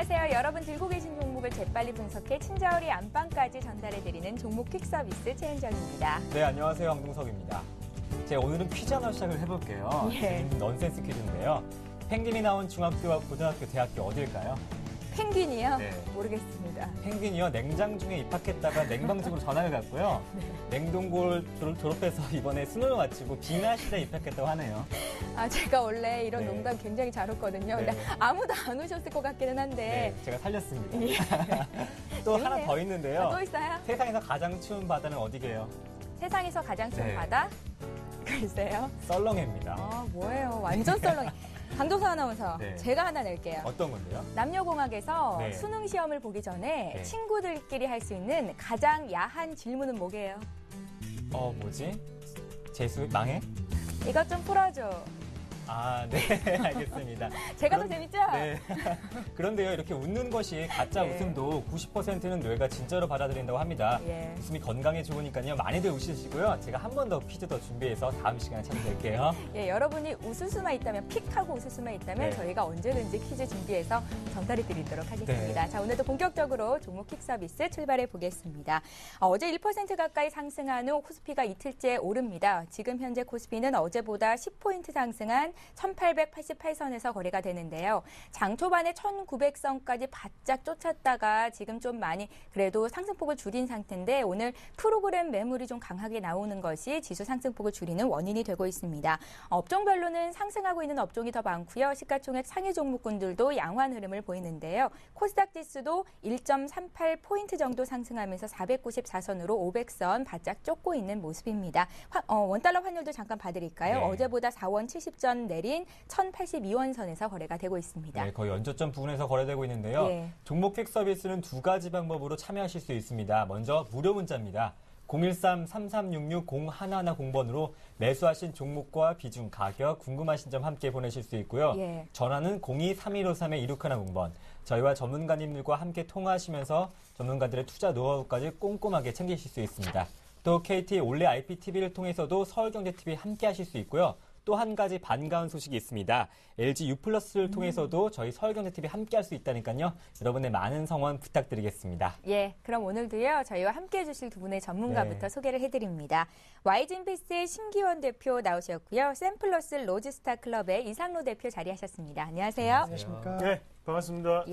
안녕하세요. 여러분 들고 계신 종목을 재빨리 분석해 친절히 안방까지 전달해드리는 종목 퀵 서비스 최은정입니다. 네, 안녕하세요. 황동석입니다. 오늘은 퀴즈 하나 시작을 해볼게요. 재밌는 넌센스 퀴즈인데요. 펭귄이 나온 중학교와 고등학교, 대학교 어딜까요? 펭귄이요? 네. 모르겠습니다. 펭귄이요. 냉장중에 입학했다가 냉방중으로 전학을 갔고요. 냉동고를 졸업해서 이번에 수능을 마치고 빙하실에 입학했다고 하네요. 제가 원래 이런 농담 굉장히 잘 웃거든요. 근데 아무도 안 오셨을 것 같기는 한데. 네, 제가 살렸습니다. 또 하나 더 있는데요. 또 있어요? 세상에서 가장 추운 바다는 어디게요? 세상에서 가장 추운 바다? 글쎄요. 썰렁해입니다. 뭐예요? 완전 썰렁해. 강도서 아나운서, 네. 제가 하나 낼게요. 어떤 건데요? 남녀공학에서 수능 시험을 보기 전에 친구들끼리 할 수 있는 가장 야한 질문은 뭐게요? 뭐지? 재수 망해? 이것 좀 풀어줘. 네, 알겠습니다. 제가 더 재밌죠? 네. 그런데요, 이렇게 웃는 것이 가짜 웃음도 90%는 뇌가 진짜로 받아들인다고 합니다. 웃음이 건강에 좋으니까요, 많이들 웃으시고요. 제가 한 번 더 퀴즈 더 준비해서 다음 시간에 찾아뵐게요. 여러분이 웃을 수만 있다면, 픽하고 웃을 수만 있다면 저희가 언제든지 퀴즈 준비해서 전달해 드리도록 하겠습니다. 자, 오늘도 본격적으로 종목 퀵 서비스 출발해 보겠습니다. 어제 1% 가까이 상승한 후 코스피가 이틀째 오릅니다. 지금 현재 코스피는 어제보다 10포인트 상승한 1888선에서 거래가 되는데요. 장 초반에 1900선까지 바짝 쫓았다가 지금 좀 많이 그래도 상승폭을 줄인 상태인데 오늘 프로그램 매물이 좀 강하게 나오는 것이 지수 상승폭을 줄이는 원인이 되고 있습니다. 업종별로는 상승하고 있는 업종이 더 많고요. 시가총액 상위 종목군들도 양호한 흐름을 보이는데요. 코스닥 지수도 1.38포인트 정도 상승하면서 494선으로 500선 바짝 쫓고 있는 모습입니다. 원달러 환율도 잠깐 봐드릴까요? 어제보다 4원 70전 내린 1082원 선에서 거래가 되고 있습니다. 네, 거의 연저점 부근에서 거래되고 있는데요. 종목 퀵 서비스는 두 가지 방법으로 참여하실 수 있습니다. 먼저 무료 문자입니다. 013-3366-0110번으로 매수하신 종목과 비중, 가격, 궁금하신 점 함께 보내실 수 있고요. 전화는 02-3153-2610번. 저희와 전문가님들과 함께 통화하시면서 전문가들의 투자 노하우까지 꼼꼼하게 챙기실 수 있습니다. 또 KT 올레 IPTV를 통해서도 서울경제TV 함께 하실 수 있고요. 또 한 가지 반가운 소식이 있습니다. LG U+를 통해서도 저희 서울경제TV 함께 할 수 있다니까요. 여러분의 많은 성원 부탁드리겠습니다. 그럼 오늘도요. 저희와 함께 해주실 두 분의 전문가부터 소개를 해드립니다. YG인베스트의 심기원 대표 나오셨고요. 샘플러스 로지스타 클럽의 이상로 대표 자리하셨습니다. 안녕하세요. 안녕하십니까. 네, 반갑습니다.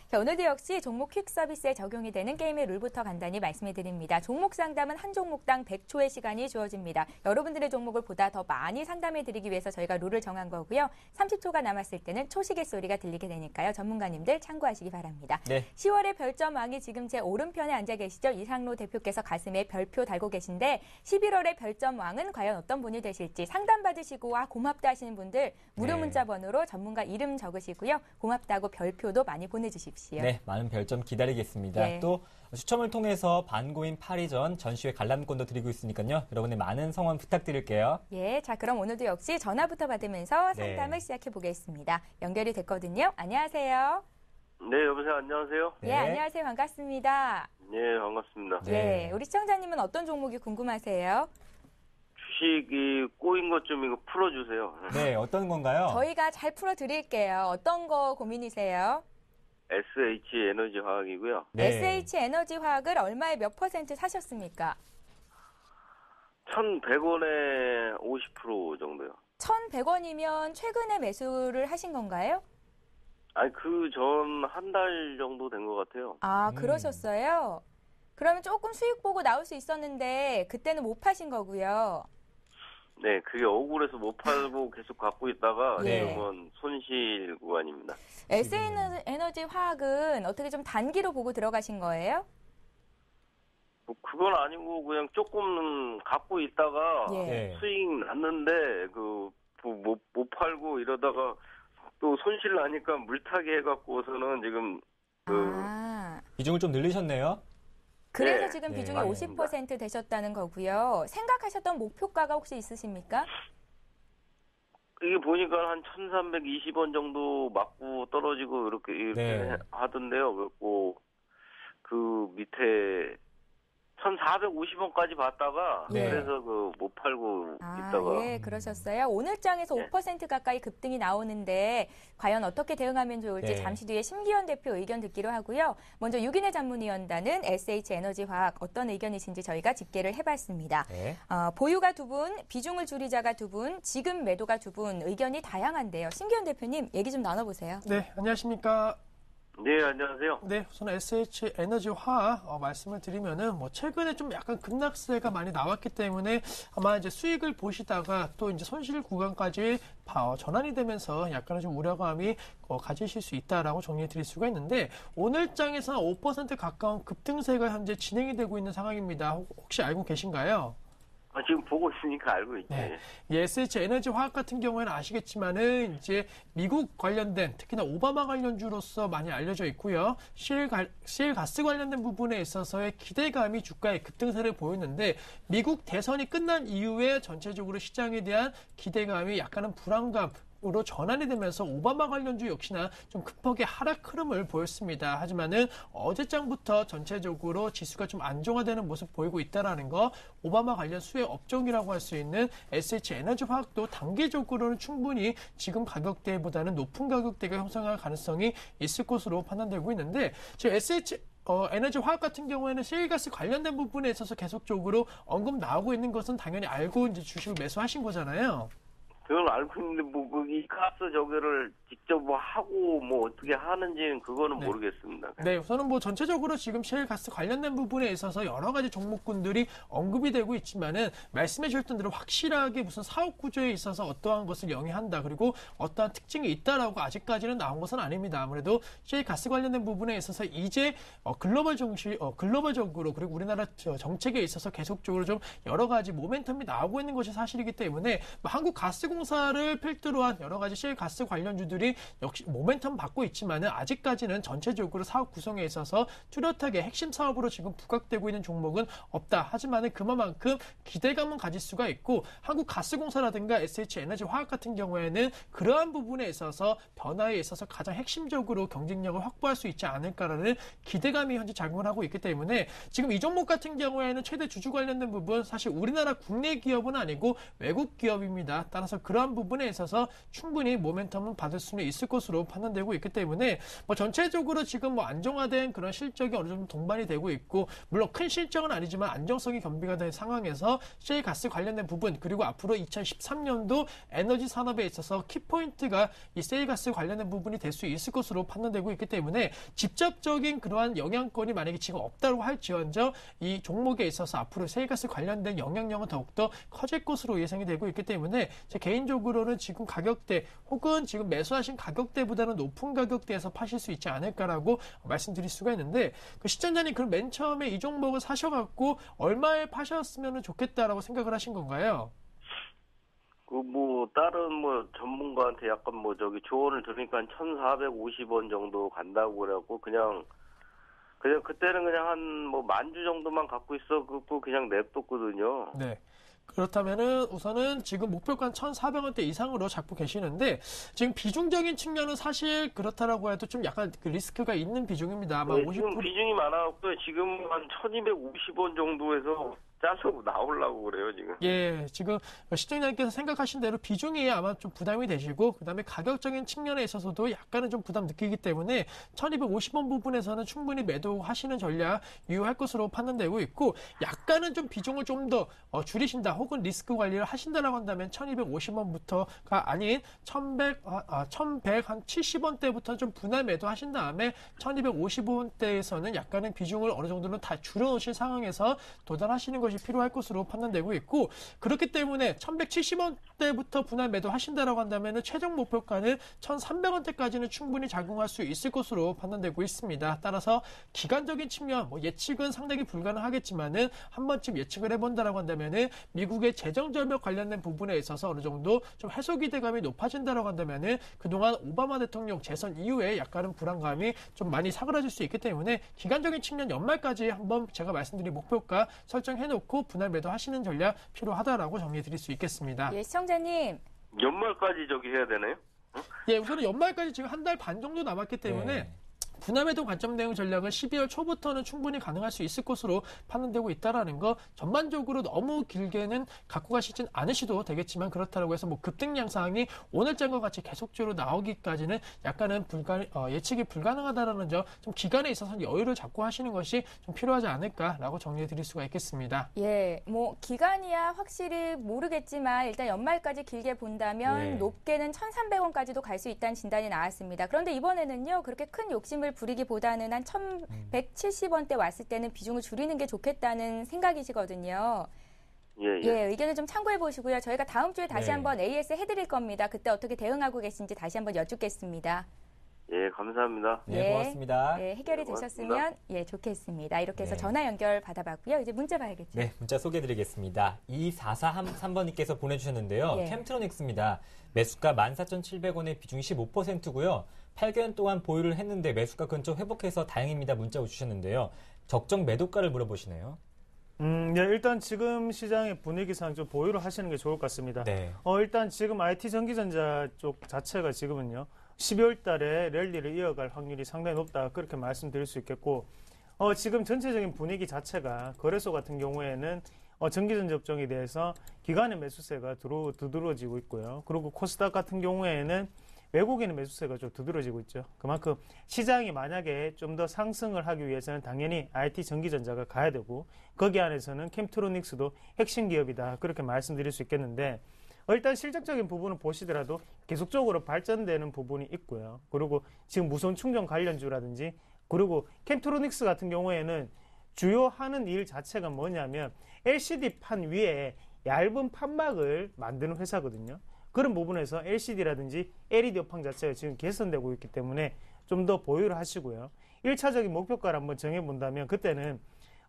자, 오늘도 역시 종목 퀵 서비스에 적용이 되는 게임의 룰부터 간단히 말씀해 드립니다. 종목 상담은 한 종목당 100초의 시간이 주어집니다. 여러분들의 종목을 보다 더 많이 상담해 드리기 위해서 저희가 룰을 정한 거고요. 30초가 남았을 때는 초시계소리가 들리게 되니까요. 전문가님들 참고하시기 바랍니다. 10월의 별점왕이 지금 제 오른편에 앉아 계시죠. 이상로 대표께서 가슴에 별표 달고 계신데 11월의 별점왕은 과연 어떤 분이 되실지 상담받으시고 고맙다 하시는 분들 무료 문자 번호로 전문가 이름 적으시고요. 고맙다고 별표도 많이 보내주십시오. 네, 많은 별점 기다리겠습니다. 또 추첨을 통해서 반고인 8위전 전시회 관람권도 드리고 있으니까요. 여러분의 많은 성원 부탁드릴게요. 자, 그럼 오늘도 역시 전화부터 받으면서 상담을 시작해 보겠습니다. 연결이 됐거든요. 안녕하세요. 네, 여보세요. 안녕하세요. 안녕하세요. 반갑습니다. 네, 반갑습니다. 우리 시청자님은 어떤 종목이 궁금하세요? 주식이 꼬인 것 좀 이거 풀어주세요. 네, 어떤 건가요? 저희가 잘 풀어드릴게요. 어떤 거 고민이세요? SH 에너지 화학이고요. SH 에너지 화학을 얼마에 몇 퍼센트 사셨습니까? 1,100원에 50% 정도요. 1,100원이면 최근에 매수를 하신 건가요? 그 전 한 달 정도 된 것 같아요. 그러셨어요? 그러면 조금 수익 보고 나올 수 있었는데 그때는 못 파신 거고요. 네, 그게 억울해서 못 팔고 계속 갖고 있다가 지금은 손실 구간입니다. SN에너지 화학은 어떻게 좀 단기로 보고 들어가신 거예요? 그건 아니고 그냥 조금 갖고 있다가 수익 났는데 못 팔고 이러다가 또 손실 나니까 물타기 해갖고서는 지금 비중을 좀 늘리셨네요. 그래서 지금 비중이 50% 되셨다는 거고요. 생각하셨던 목표가가 혹시 있으십니까? 이게 보니까 한 1,320원 정도 맞고 떨어지고 이렇게 하던데요. 그리고 그 밑에 1,450원까지 봤다가 네. 그래서 못 팔고 있다가 예, 그러셨어요. 오늘 장에서 5% 가까이 급등이 나오는데 과연 어떻게 대응하면 좋을지 잠시 뒤에 심기현 대표 의견 듣기로 하고요. 먼저 유기내 전문위원단은 SH에너지화학 어떤 의견이신지 저희가 집계를 해봤습니다. 네. 보유가 2분, 비중을 줄이자가 2분, 지금 매도가 2분 의견이 다양한데요. 심기현 대표님 얘기 좀 나눠보세요. 네, 안녕하십니까. 네, 안녕하세요. 네, 우선 SH에너지화학 말씀을 드리면은 최근에 좀 약간 급락세가 많이 나왔기 때문에 아마 이제 수익을 보시다가 또 이제 손실 구간까지 전환이 되면서 약간의 좀 우려감이 가지실 수 있다라고 정리해 드릴 수가 있는데 오늘 장에서는 5% 가까운 급등세가 현재 진행이 되고 있는 상황입니다. 혹시 알고 계신가요? 지금 보고 있으니까 알고 있지. 네. SH에너지화학 같은 경우에는 아시겠지만은 이제 미국 관련된 특히나 오바마 관련주로서 많이 알려져 있고요. 시일가스 관련된 부분에 있어서의 기대감이 주가의 급등세를 보였는데 미국 대선이 끝난 이후에 전체적으로 시장에 대한 기대감이 약간은 불안감으로 전환이 되면서 오바마 관련주 역시나 좀 급하게 하락 흐름을 보였습니다. 하지만은 어제장부터 전체적으로 지수가 좀 안정화되는 모습 보이고 있다라는 거, 오바마 관련 수혜 업종이라고 할 수 있는 SH에너지화학도 단기적으로는 충분히 지금 가격대보다는 높은 가격대가 형성할 가능성이 있을 것으로 판단되고 있는데 지금 에너지화학 같은 경우에는 시일가스 관련된 부분에 있어서 계속적으로 언급 나오고 있는 것은 당연히 알고 이제 주식을 매수하신 거잖아요. 그걸 알고 있는데 이 가스 저기를 직접 하고 어떻게 하는지는 그거는 네. 모르겠습니다. 네, 우선은 전체적으로 지금 셰일가스 관련된 부분에 있어서 여러 가지 종목군들이 언급이 되고 있지만은 말씀해 주셨던 대로 확실하게 무슨 사업 구조에 있어서 어떠한 것을 영위한다 그리고 어떠한 특징이 있다라고 아직까지는 나온 것은 아닙니다. 아무래도 셰일가스 관련된 부분에 있어서 이제 글로벌적으로 그리고 우리나라 정책에 있어서 계속적으로 좀 여러 가지 모멘텀이 나오고 있는 것이 사실이기 때문에 한국가스공사를 필두로 한 여러 가지 셰일가스 관련주들이 역시 모멘텀 받고 있지만은 아직까지는 전체적으로 사업 구성에 있어서 뚜렷하게 핵심 사업으로 지금 부각되고 있는 종목은 없다. 하지만은 그만큼 기대감은 가질 수가 있고 한국가스공사라든가 SH에너지화학 같은 경우에는 그러한 부분에 있어서 변화에 있어서 가장 핵심적으로 경쟁력을 확보할 수 있지 않을까라는 기대감이 현재 작용을 하고 있기 때문에 지금 이 종목 같은 경우에는 최대 주주 관련된 부분 사실 우리나라 국내 기업은 아니고 외국 기업입니다. 따라서 그러한 부분에 있어서 충분히 모멘텀은 받을 수는 있을 것으로 판단되고 있기 때문에 전체적으로 지금 안정화된 그런 실적이 어느 정도 동반이 되고 있고 물론 큰 실적은 아니지만 안정성이 겸비가 된 상황에서 셰일가스 관련된 부분 그리고 앞으로 2013년도 에너지 산업에 있어서 키포인트가 이 셰일가스 관련된 부분이 될 수 있을 것으로 판단되고 있기 때문에 직접적인 그러한 영향권이 만약에 지금 없다고 할지언정 이 종목에 있어서 앞으로 셰일가스 관련된 영향력은 더욱더 커질 것으로 예상이 되고 있기 때문에 제 개인적으로는 지금 가격대 혹은 지금 매수하신 가격대보다는 높은 가격대에서 파실 수 있지 않을까라고 말씀드릴 수가 있는데 시청자님 그럼 맨 처음에 이 종목을 사셔갖고 얼마에 파셨으면 좋겠다라고 생각을 하신 건가요? 다른 전문가한테 약간 조언을 들으니까 1,450원 정도 간다고 그래갖고 그냥 그때는 그냥 한 만주 정도만 갖고 있어 그거 그냥 냅뒀거든요. 네. 그렇다면은 우선은 지금 목표가 1,400원대 이상으로 잡고 계시는데 지금 비중적인 측면은 사실 그렇다라고 해도 좀 약간 그 리스크가 있는 비중입니다. 아마 네, 지금 비중이 많아갖고 지금 한 1,250원 정도에서 짜서 나오려고 그래요, 지금. 예, 지금 시청자님께서 생각하신 대로 비중이 아마 좀 부담이 되시고, 그 다음에 가격적인 측면에 있어서도 약간은 좀 부담 느끼기 때문에 1,250원 부분에서는 충분히 매도하시는 전략 유효할 것으로 판단되고 있고, 약간은 좀 비중을 좀 더 줄이신다, 혹은 리스크 관리를 하신다라고 한다면 1,250원부터가 아닌 1,170원대부터 좀 분할 매도하신 다음에 1,250원대에서는 약간은 비중을 어느 정도는 다 줄여놓으신 상황에서 도달하시는 것이 필요할 것으로 판단되고 있고 그렇기 때문에 1,170원대부터 분할 매도하신다라고 한다면 최종 목표가는 1,300원대까지는 충분히 작용할 수 있을 것으로 판단되고 있습니다. 따라서 기간적인 측면 예측은 상당히 불가능하겠지만은 한 번쯤 예측을 해본다라고 한다면은 미국의 재정절벽 관련된 부분에 있어서 어느 정도 좀 해소 기대감이 높아진다라고 한다면은 그동안 오바마 대통령 재선 이후에 약간은 불안감이 좀 많이 사그라질 수 있기 때문에 기간적인 측면 연말까지 한번 제가 말씀드린 목표가 설정해놓고 분할 매도하시는 전략 필요하다라고 정리해드릴 수 있겠습니다. 예, 시청자님. 연말까지 해야 되나요? 예, 우선은 연말까지 지금 한 달 반 정도 남았기 때문에 분할매도 관점 대응 전략은 12월 초부터는 충분히 가능할 수 있을 것으로 판단되고 있다라는 거 전반적으로 너무 길게는 갖고 가시진 않으셔도 되겠지만 그렇다고 해서 뭐 급등 양상이 오늘장과 같이 계속적으로 나오기까지는 약간은 예측이 불가능하다라는 점 좀 기간에 있어서 여유를 잡고 하시는 것이 좀 필요하지 않을까라고 정리해 드릴 수가 있겠습니다. 예, 뭐 기간이야 확실히 모르겠지만 일단 연말까지 길게 본다면 높게는 1,300원까지도 갈 수 있다는 진단이 나왔습니다. 그런데 이번에는요, 그렇게 큰 욕심을 부리기보다는 한 1,170원대 왔을 때는 비중을 줄이는 게 좋겠다는 생각이시거든요. 예, 의견을 좀 참고해 보시고요. 저희가 다음 주에 다시 한번 AS 해드릴 겁니다. 그때 어떻게 대응하고 계신지 다시 한번 여쭙겠습니다. 예, 감사합니다. 네, 고맙습니다. 예, 해결이 되셨으면 좋겠습니다. 이렇게 해서 전화 연결 받아봤고요. 이제 문자 봐야겠죠. 네, 문자 소개해드리겠습니다. 2443번님께서 보내주셨는데요. 캠트로닉스입니다. 매수가 14,700원에 비중이 15%고요. 8개월 동안 보유를 했는데 매수가 근처 회복해서 다행입니다. 문자 주셨는데요. 적정 매도가를 물어보시네요. 네, 일단 지금 시장의 분위기상 좀 보유를 하시는 게 좋을 것 같습니다. 일단 지금 IT 전기전자 쪽 자체가 지금은요. 12월 달에 랠리를 이어갈 확률이 상당히 높다. 그렇게 말씀드릴 수 있겠고, 지금 전체적인 분위기 자체가 거래소 같은 경우에는 전기전자 업종에 대해서 기관의 매수세가 두드러지고 있고요. 그리고 코스닥 같은 경우에는 외국인의 매수세가 좀 두드러지고 있죠. 그만큼 시장이 만약에 좀 더 상승을 하기 위해서는 당연히 IT 전기전자가 가야 되고, 거기 안에서는 캠트로닉스도 핵심 기업이다. 그렇게 말씀드릴 수 있겠는데, 일단 실적적인 부분을 보시더라도 계속적으로 발전되는 부분이 있고요. 그리고 지금 무선 충전 관련주라든지, 그리고 캠트로닉스 같은 경우에는 주요 하는 일 자체가 뭐냐면 LCD 판 위에 얇은 판막을 만드는 회사거든요. 그런 부분에서 LCD라든지 LED 업황 자체가 지금 개선되고 있기 때문에 좀 더 보유를 하시고요. 1차적인 목표가를 한번 정해본다면 그때는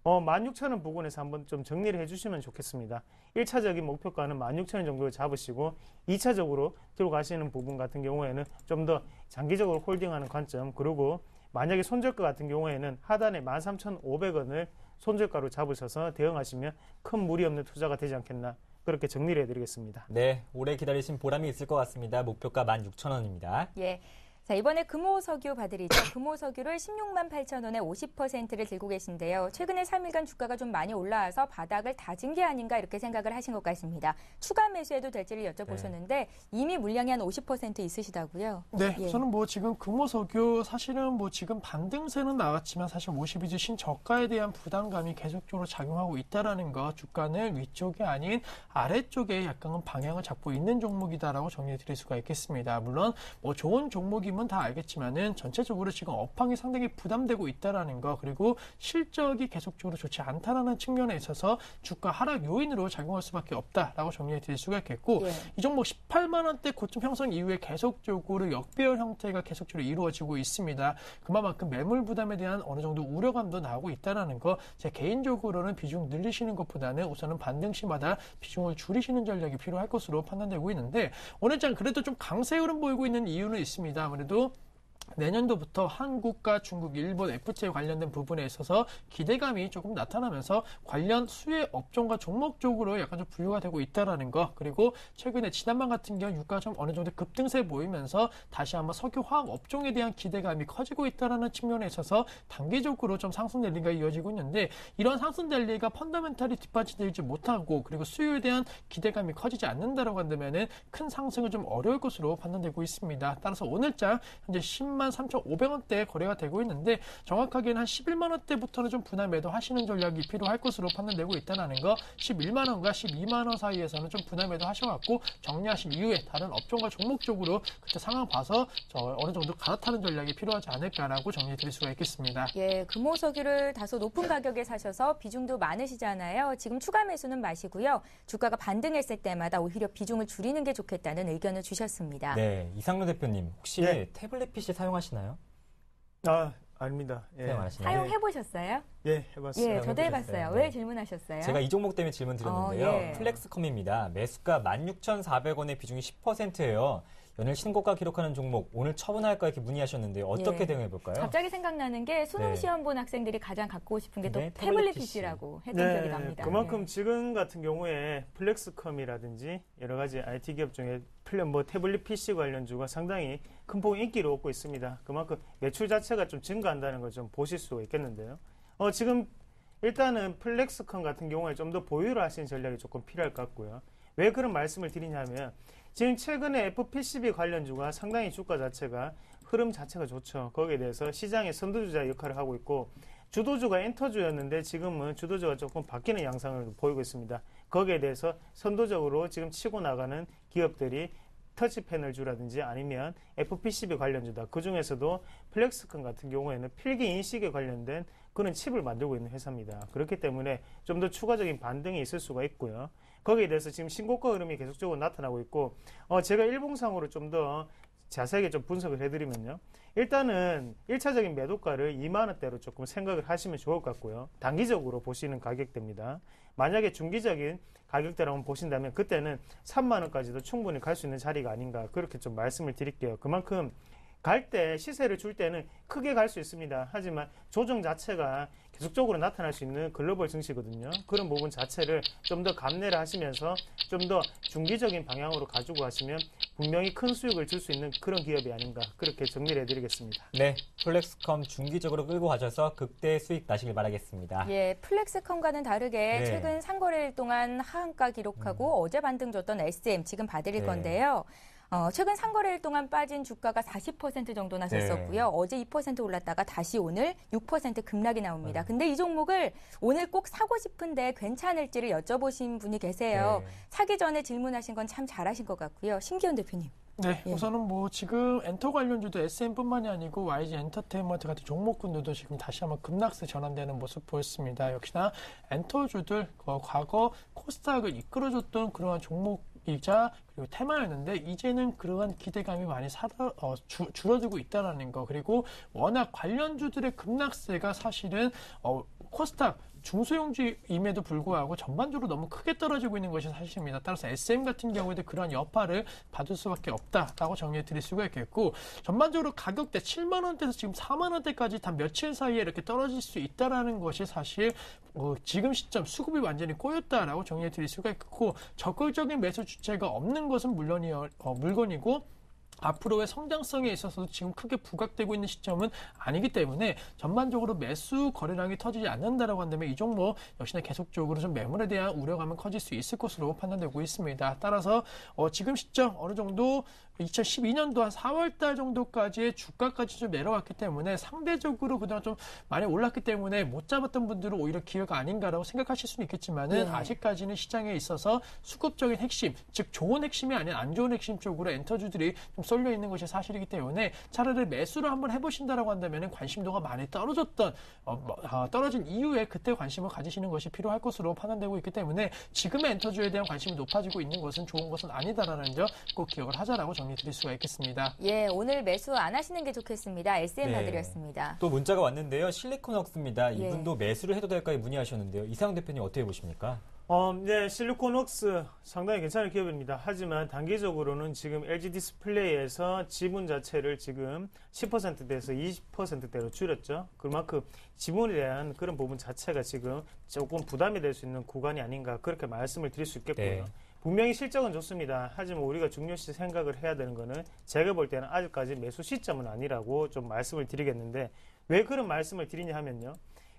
16,000원 부근에서 한번 좀 정리를 해주시면 좋겠습니다. 1차적인 목표가는 16,000원 정도를 잡으시고 2차적으로 들고 가시는 부분 같은 경우에는 좀 더 장기적으로 홀딩하는 관점, 그리고 만약에 손절가 같은 경우에는 하단에 13,500원을 손절가로 잡으셔서 대응하시면 큰 무리 없는 투자가 되지 않겠나, 그렇게 정리를 해드리겠습니다. 네, 오래 기다리신 보람이 있을 것 같습니다. 목표가 16,000원입니다. 예. 자, 이번에 금호석유 봐드리죠. 금호석유를 16만 8천 원에 50%를 들고 계신데요. 최근에 3일간 주가가 좀 많이 올라와서 바닥을 다진 게 아닌가 이렇게 생각을 하신 것 같습니다. 추가 매수해도 될지를 여쭤보셨는데 이미 물량이 한 50% 있으시다고요? 네, 저는 뭐 지금 금호석유 사실은 뭐 지금 반등세는 나왔지만 사실 52주 신저가에 대한 부담감이 계속적으로 작용하고 있다라는 거, 주가는 위쪽이 아닌 아래쪽에 약간은 방향을 잡고 있는 종목이다라고 정리해 드릴 수가 있겠습니다. 물론 뭐 좋은 종목이 다 알겠지만은 전체적으로 지금 업황이 상당히 부담되고 있다라는 거, 그리고 실적이 계속적으로 좋지 않다라는 측면에 있어서 주가 하락 요인으로 작용할 수밖에 없다라고 정리해 드릴 수가 있겠고, 이 종목 18만 원대 고점 형성 이후에 계속적으로 역배열 형태가 계속적으로 이루어지고 있습니다. 그만큼 매물 부담에 대한 어느 정도 우려감도 나오고 있다라는 거, 제 개인적으로는 비중 늘리시는 것보다는 우선은 반등 시마다 비중을 줄이시는 전략이 필요할 것으로 판단되고 있는데, 오늘 장 그래도 좀 강세 흐름 보이고 있는 이유는 있습니다. 아무래도 내년도부터 한국과 중국, 일본, FTA 관련된 부분에 있어서 기대감이 조금 나타나면서 관련 수혜 업종과 종목 쪽으로 약간 좀 분류가 되고 있다라는 거, 그리고 최근에 지난번 같은 경우 유가가 좀 어느 정도 급등세 보이면서 다시 한번 석유화학 업종에 대한 기대감이 커지고 있다라는 측면에 있어서 단기적으로 좀 상승 랠리가 이어지고 있는데, 이런 상승 랠리가 펀더멘탈이 뒷받침되지 못하고 그리고 수요에 대한 기대감이 커지지 않는다라고 한다면은 큰 상승은 좀 어려울 것으로 판단되고 있습니다. 따라서 오늘장 현재 103,500원대에 거래가 되고 있는데, 정확하게는 한 11만 원대부터는 좀 분할 매도하시는 전략이 필요할 것으로 판단되고 있다는 거, 11만 원과 12만 원 사이에서는 좀 분할 매도 하셔갖고 정리하신 이후에 다른 업종과 종목 쪽으로 그때 상황 봐서 어느 정도 갈아타는 전략이 필요하지 않을까라고 정리해 드릴 수가 있겠습니다. 예, 금호석유를 다소 높은 가격에 사셔서 비중도 많으시잖아요. 지금 추가 매수는 마시고요. 주가가 반등했을 때마다 오히려 비중을 줄이는 게 좋겠다는 의견을 주셨습니다. 네, 이상로 대표님 혹시 태블릿 PC 사용하시나요? 아닙니다. 사용해보셨어요? 예, 해봤어요. 예, 저도 해봤어요. 왜 질문하셨어요? 제가 이 종목 때문에 질문 드렸는데요. 플렉스컴입니다. 매수가 16,400원에 비중이 10%예요. 연일 신고가 기록하는 종목 오늘 처분할까 이렇게 문의하셨는데요. 어떻게 예. 대응해 볼까요? 갑자기 생각나는 게 수능 네. 시험 본 학생들이 가장 갖고 싶은 게 또 네, 태블릿 PC라고 했던 기억이 납니다. 그만큼 지금 같은 경우에 플렉스컴이라든지 여러 가지 IT 기업 중에 태블릿 PC 관련주가 상당히 큰 폭의 인기를 얻고 있습니다. 그만큼 매출 자체가 좀 증가한다는 걸 좀 보실 수가 있겠는데요. 지금 일단은 플렉스컴 같은 경우에 좀 더 보유를 하시는 전략이 조금 필요할 것 같고요. 왜 그런 말씀을 드리냐면 지금 최근에 FPCB 관련주가 상당히 주가 자체가 흐름 자체가 좋죠. 거기에 대해서 시장의 선두주자 역할을 하고 있고 주도주가 엔터주였는데 지금은 주도주가 조금 바뀌는 양상을 보이고 있습니다. 거기에 대해서 선도적으로 지금 치고 나가는 기업들이 터치 패널주라든지 아니면 FPCB 관련주다. 그 중에서도 플렉스컴 같은 경우에는 필기 인식에 관련된 그런 칩을 만들고 있는 회사입니다. 그렇기 때문에 좀 더 추가적인 반등이 있을 수가 있고요. 거기에 대해서 지금 신고가 흐름이 계속적으로 나타나고 있고 제가 일봉상으로 좀 더 자세하게 좀 분석을 해드리면요. 일단은 1차적인 매도가를 2만원대로 조금 생각을 하시면 좋을 것 같고요. 단기적으로 보시는 가격대입니다. 만약에 중기적인 가격대로 한번 보신다면 그때는 3만원까지도 충분히 갈 수 있는 자리가 아닌가 그렇게 좀 말씀을 드릴게요. 그만큼 갈 때 시세를 줄 때는 크게 갈 수 있습니다. 하지만 조정 자체가 계속적으로 나타날 수 있는 글로벌 증시거든요. 그런 부분 자체를 좀 더 감내를 하시면서 좀 더 중기적인 방향으로 가지고 가시면 분명히 큰 수익을 줄 수 있는 그런 기업이 아닌가 그렇게 정리를 해드리겠습니다. 네, 플렉스컴 중기적으로 끌고 가셔서 극대 수익 나시길 바라겠습니다. 예, 플렉스컴과는 다르게 네. 최근 상거래일 동안 하한가 기록하고 어제 반등 줬던 SM 지금 봐드릴 네. 건데요. 최근 상거래일 동안 빠진 주가가 40% 정도나 섰었고요. 네. 어제 2% 올랐다가 다시 오늘 6% 급락이 나옵니다. 근데 이 종목을 오늘 꼭 사고 싶은데 괜찮을지를 여쭤보신 분이 계세요. 네. 사기 전에 질문하신 건 참 잘하신 것 같고요. 신기현 대표님. 네, 예. 우선은 뭐 지금 엔터 관련주도 SM뿐만이 아니고 YG 엔터테인먼트 같은 종목군들도 지금 다시 한번 급락세 전환되는 모습 보였습니다. 역시나 엔터주들 과거 코스닥을 이끌어줬던 그러한 종목이자 그리고 테마였는데 이제는 그러한 기대감이 많이 줄어들고 있다는 거 그리고 워낙 관련주들의 급락세가 사실은 코스닥 중소형주임에도 불구하고 전반적으로 너무 크게 떨어지고 있는 것이 사실입니다. 따라서 SM 같은 경우에도 그러한 여파를 받을 수밖에 없다라고 정리해 드릴 수가 있겠고 전반적으로 가격대 7만 원대에서 지금 4만 원대까지 단 며칠 사이에 이렇게 떨어질 수 있다라는 것이 사실 지금 시점 수급이 완전히 꼬였다라고 정리해 드릴 수가 있고 적극적인 매수 주체가 없는 것은 물론이고 앞으로의 성장성에 있어서도 지금 크게 부각되고 있는 시점은 아니기 때문에 전반적으로 매수 거래량이 터지지 않는다라고 한다면 이 종목 역시나 계속적으로 좀 매물에 대한 우려감은 커질 수 있을 것으로 판단되고 있습니다. 따라서 지금 시점 어느 정도 2012년도 한 4월달 정도까지의 주가까지 좀 내려왔기 때문에 상대적으로 그동안 좀 많이 올랐기 때문에 못 잡았던 분들은 오히려 기회가 아닌가라고 생각하실 수는 있겠지만은 아직까지는 시장에 있어서 수급적인 핵심, 즉 좋은 핵심이 아닌 안 좋은 핵심 쪽으로 엔터주들이 좀 쏠려 있는 것이 사실이기 때문에 차라리 매수를 한번 해보신다라고 한다면은 관심도가 많이 떨어진 이후에 그때 관심을 가지시는 것이 필요할 것으로 판단되고 있기 때문에 지금의 엔터주에 대한 관심이 높아지고 있는 것은 좋은 것은 아니다라는 점 꼭 기억을 하자라고 정리 드릴 수가 있겠습니다. 예, 오늘 매수 안 하시는 게 좋겠습니다. SM 네. 봐드렸습니다. 또 문자가 왔는데요. 실리콘웍스입니다. 이분도 매수를 해도 될까요? 문의하셨는데요. 이상훈 대표님 어떻게 보십니까? 네, 실리콘웍스 상당히 괜찮은 기업입니다. 하지만 단기적으로는 지금 LG 디스플레이에서 지분 자체를 지금 10%대에서 20%대로 줄였죠. 그만큼 지분에 대한 그런 부분 자체가 지금 조금 부담이 될 수 있는 구간이 아닌가 그렇게 말씀을 드릴 수 있겠고요. 네. 분명히 실적은 좋습니다. 하지만 우리가 중요시 생각을 해야 되는 거는 제가 볼 때는 아직까지 매수 시점은 아니라고 좀 말씀을 드리겠는데 왜 그런 말씀을 드리냐 하면요.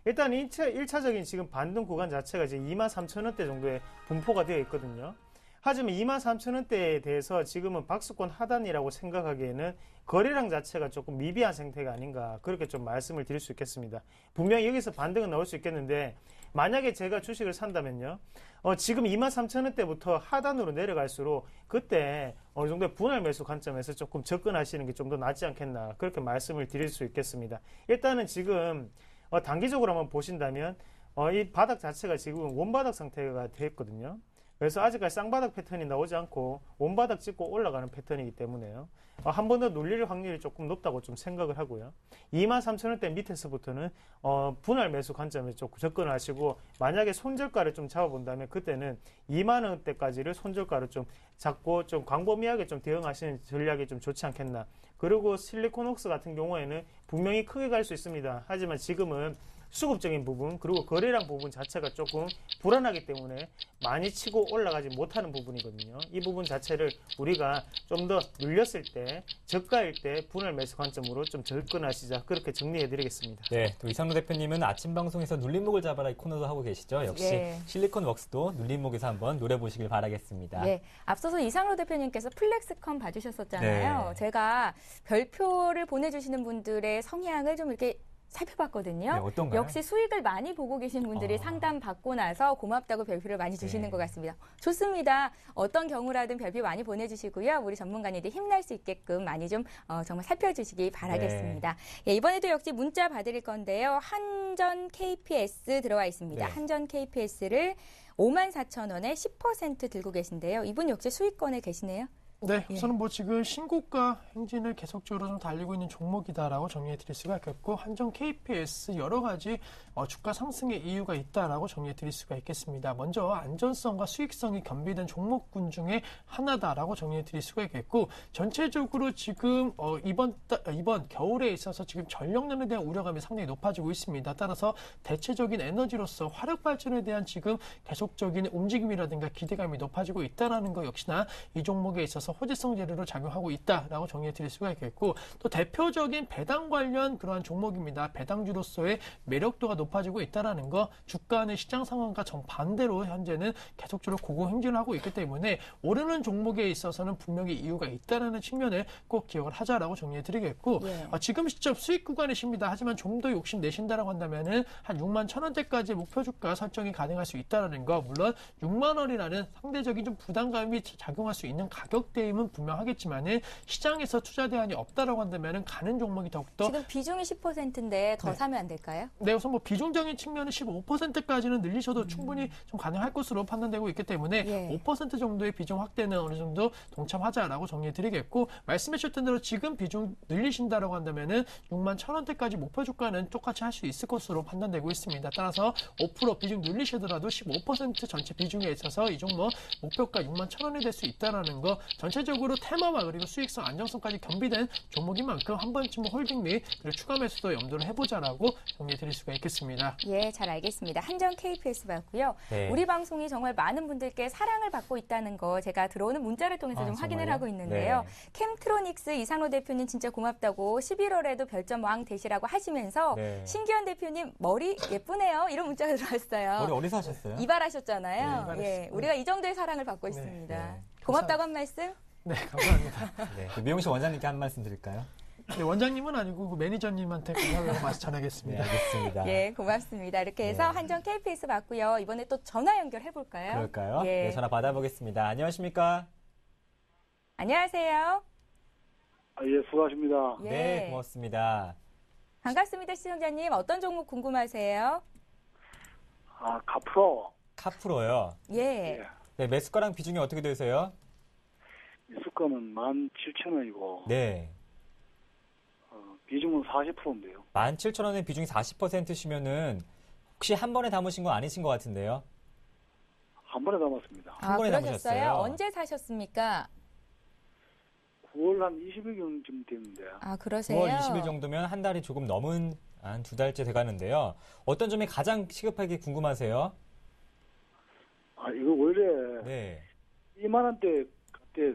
일단 1차적인 지금 반등 구간 자체가 지금 23,000원대 정도의 분포가 되어 있거든요. 하지만 23,000원대에 대해서 지금은 박스권 하단이라고 생각하기에는 거래량 자체가 조금 미비한 상태가 아닌가 그렇게 좀 말씀을 드릴 수 있겠습니다. 분명히 여기서 반등은 나올 수 있겠는데 만약에 제가 주식을 산다면요. 지금 23,000원대부터 하단으로 내려갈수록 그때 어느 정도의 분할 매수 관점에서 조금 접근하시는 게 좀 더 낫지 않겠나 그렇게 말씀을 드릴 수 있겠습니다. 일단은 지금 단기적으로 한번 보신다면 이 바닥 자체가 지금 원바닥 상태가 되어 있거든요. 그래서 아직까지 쌍바닥 패턴이 나오지 않고 원바닥 찍고 올라가는 패턴이기 때문에요. 한 번 더 눌릴 확률이 조금 높다고 좀 생각을 하고요. 23,000원대 밑에서부터는 분할 매수 관점에 조금 접근하시고 만약에 손절가를 좀 잡아본다면 그때는 2만 원대까지를 손절가로 좀 잡고 좀 광범위하게 좀 대응하시는 전략이 좀 좋지 않겠나. 그리고 실리콘웍스 같은 경우에는 분명히 크게 갈 수 있습니다. 하지만 지금은 수급적인 부분 그리고 거래량 부분 자체가 조금 불안하기 때문에 많이 치고 올라가지 못하는 부분이거든요. 이 부분 자체를 우리가 좀 더 눌렸을 때 저가일 때 분할 매수 관점으로 좀 접근하시자 그렇게 정리해드리겠습니다. 네, 또 이상로 대표님은 아침 방송에서 눌림목을 잡아라 이 코너도 하고 계시죠. 역시 예. 실리콘웍스도 눌림목에서 한번 노려보시길 바라겠습니다. 네, 앞서서 이상로 대표님께서 플렉스컴 봐주셨었잖아요. 네. 제가 별표를 보내주시는 분들의 성향을 좀 이렇게 살펴봤거든요. 네, 어떤가요? 역시 수익을 많이 보고 계신 분들이 상담 받고 나서 고맙다고 별표를 많이 주시는 네. 것 같습니다. 좋습니다. 어떤 경우라든 별표 많이 보내주시고요. 우리 전문가님들 힘날 수 있게끔 많이 좀 정말 살펴주시기 바라겠습니다. 예, 이번에도 역시 문자 받을 건데요. 한전 KPS 들어와 있습니다. 네. 한전 KPS를 54,000원에 10% 들고 계신데요. 이분 역시 수익권에 계시네요. 네, 우선은 뭐 지금 신고가 행진을 계속적으로 좀 달리고 있는 종목이다라고 정리해 드릴 수가 있겠고, 한전 KPS 여러 가지 주가 상승의 이유가 있다라고 정리해 드릴 수가 있겠습니다. 먼저 안전성과 수익성이 겸비된 종목군 중에 하나다라고 정리해 드릴 수가 있겠고, 전체적으로 지금 이번 겨울에 있어서 지금 전력난에 대한 우려감이 상당히 높아지고 있습니다. 따라서 대체적인 에너지로서 화력 발전에 대한 지금 계속적인 움직임이라든가 기대감이 높아지고 있다라는 것 역시나 이 종목에 있어서 호재성 재료로 작용하고 있다라고 정리해 드릴 수가 있겠고, 또 대표적인 배당 관련 그러한 종목입니다. 배당주로서의 매력도가 높아지고 있다라는 거, 주가는 시장 상황과 정반대로 현재는 계속적으로 고공행진을 하고 있기 때문에 오르는 종목에 있어서는 분명히 이유가 있다라는 측면을 꼭 기억을 하자라고 정리해 드리겠고, 지금 시점 수익 구간이십니다. 하지만 좀 더 욕심 내신다라고 한다면은 한 6만 1,000원대까지 목표 주가 설정이 가능할 수 있다라는 거, 물론 6만 원이라는 상대적인 좀 부담감이 작용할 수 있는 가격대임은 분명하겠지만은 시장에서 투자 대안이 없다라고 한다면은 가는 종목이 더욱더 지금 비중이 10%인데 더 사면 안 될까요? 네, 우선 뭐 비중적인 측면은 15%까지는 늘리셔도 충분히 좀 가능할 것으로 판단되고 있기 때문에 5% 정도의 비중 확대는 어느 정도 동참하자라고 정리해 드리겠고, 말씀해 주셨던 대로 지금 비중 늘리신다라고 한다면은 6만 1,000원대까지 목표 주가는 똑같이 할 수 있을 것으로 판단되고 있습니다. 따라서 5% 비중 늘리시더라도 15% 전체 비중에 있어서 이 종목 목표가 6만 1,000원이 될 수 있다라는 거, 전체적으로 테마와 그리고 수익성, 안정성까지 겸비된 종목인 만큼 한 번쯤 홀딩 및 그리고 추가 매수도 염두를 해보자라고 정리해 드릴 수가 있겠습니다. 예, 잘 알겠습니다. 한전 KPS 봤고요. 네. 우리 방송이 정말 많은 분들께 사랑을 받고 있다는 거 제가 들어오는 문자를 통해서 좀 확인을 하고 있는데요. 네. 캠트로닉스 이상로 대표님 진짜 고맙다고 11월에도 별점 왕 되시라고 하시면서 신기현 대표님 머리 예쁘네요. 이런 문자가 들어왔어요. 머리 어디서 하셨어요? 이발하셨잖아요. 네, 우리가 이 정도의 사랑을 받고 있습니다. 네. 고맙다고 한 말씀? 네, 감사합니다. 네. 미용실 원장님께 한 말씀 드릴까요? 네, 원장님은 아니고 그 매니저님한테 감사하다고 말씀 전하겠습니다. 네, 알겠습니다. 예, 고맙습니다. 이렇게 해서 한전 KPS 봤고요. 이번에 또 전화 연결해 볼까요? 그럴까요? 예. 네, 전화 받아보겠습니다. 안녕하십니까? 안녕하세요. 예, 수고하십니다. 예. 네, 고맙습니다. 반갑습니다, 시청자님. 어떤 종목 궁금하세요? 카프로. 카프로요. 예. 네, 매수가랑 비중이 어떻게 되세요? 미수가는 17,000원이고, 네. 비중은 40%인데요. 17,000원의 비중이 40%시면은 혹시 한 번에 담으신 거 아니신 것 같은데요? 한 번에 담았습니다. 한 번에 그러셨어요? 담으셨어요? 언제 사셨습니까? 9월 한 20일쯤 됐는데. 그러세요? 9월 20일 정도면 한 달이 조금 넘은 한 2달째 돼가는데요. 어떤 점이 가장 시급하게 궁금하세요? 이거 원래 네. 2만 원대 그때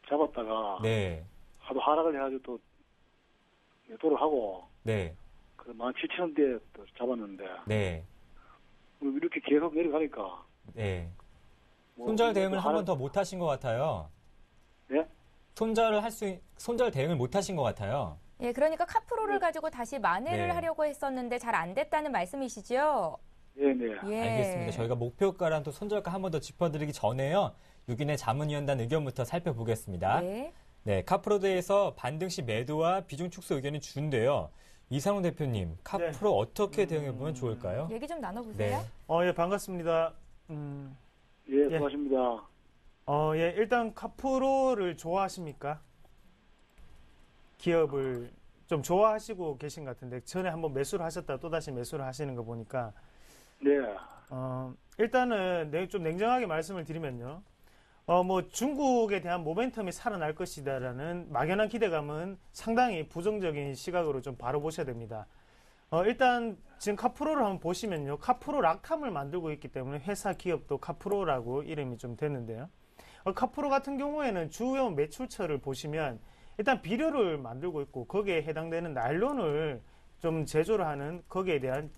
잡았다가 네. 하도 하락을 해가지고 또 매도를 하고 네. 그 17,000원대 또 잡았는데 네. 이렇게 계속 내려가니까 네. 뭐 손절 대응을 한 번 더 못 하신 것 같아요. 네? 손절 대응을 못 하신 것 같아요. 예, 그러니까 카프로를 가지고 다시 만회를 네. 하려고 했었는데 잘 안 됐다는 말씀이시죠? 네네. 예. 알겠습니다. 저희가 목표가랑 또 손절가 한 번 더 짚어드리기 전에요. 6인의 자문위원단 의견부터 살펴보겠습니다. 네. 네, 카프로드에서 반등 시 매도와 비중 축소 의견이 준대요. 이상훈 대표님, 카프로 어떻게 대응해보면 좋을까요? 얘기 좀 나눠보세요. 네. 예, 반갑습니다. 예, 수고하십니다. 예, 일단 카프로를 좋아하십니까? 기업을 좀 좋아하시고 계신 것 같은데 전에 한번 매수를 하셨다 또다시 매수를 하시는 거 보니까 네. 일단은 좀 냉정하게 말씀을 드리면요. 뭐 중국에 대한 모멘텀이 살아날 것이다라는 막연한 기대감은 상당히 부정적인 시각으로 좀 바로 보셔야 됩니다. 일단 지금 카프로를 한번 보시면요. 카프로 락탐을 만들고 있기 때문에 회사 기업도 카프로라고 이름이 좀 됐는데요. 카프로 같은 경우에는 주요 매출처를 보시면 일단 비료를 만들고 있고 거기에 해당되는 나일론을 좀 제조를 하는 거기에 대한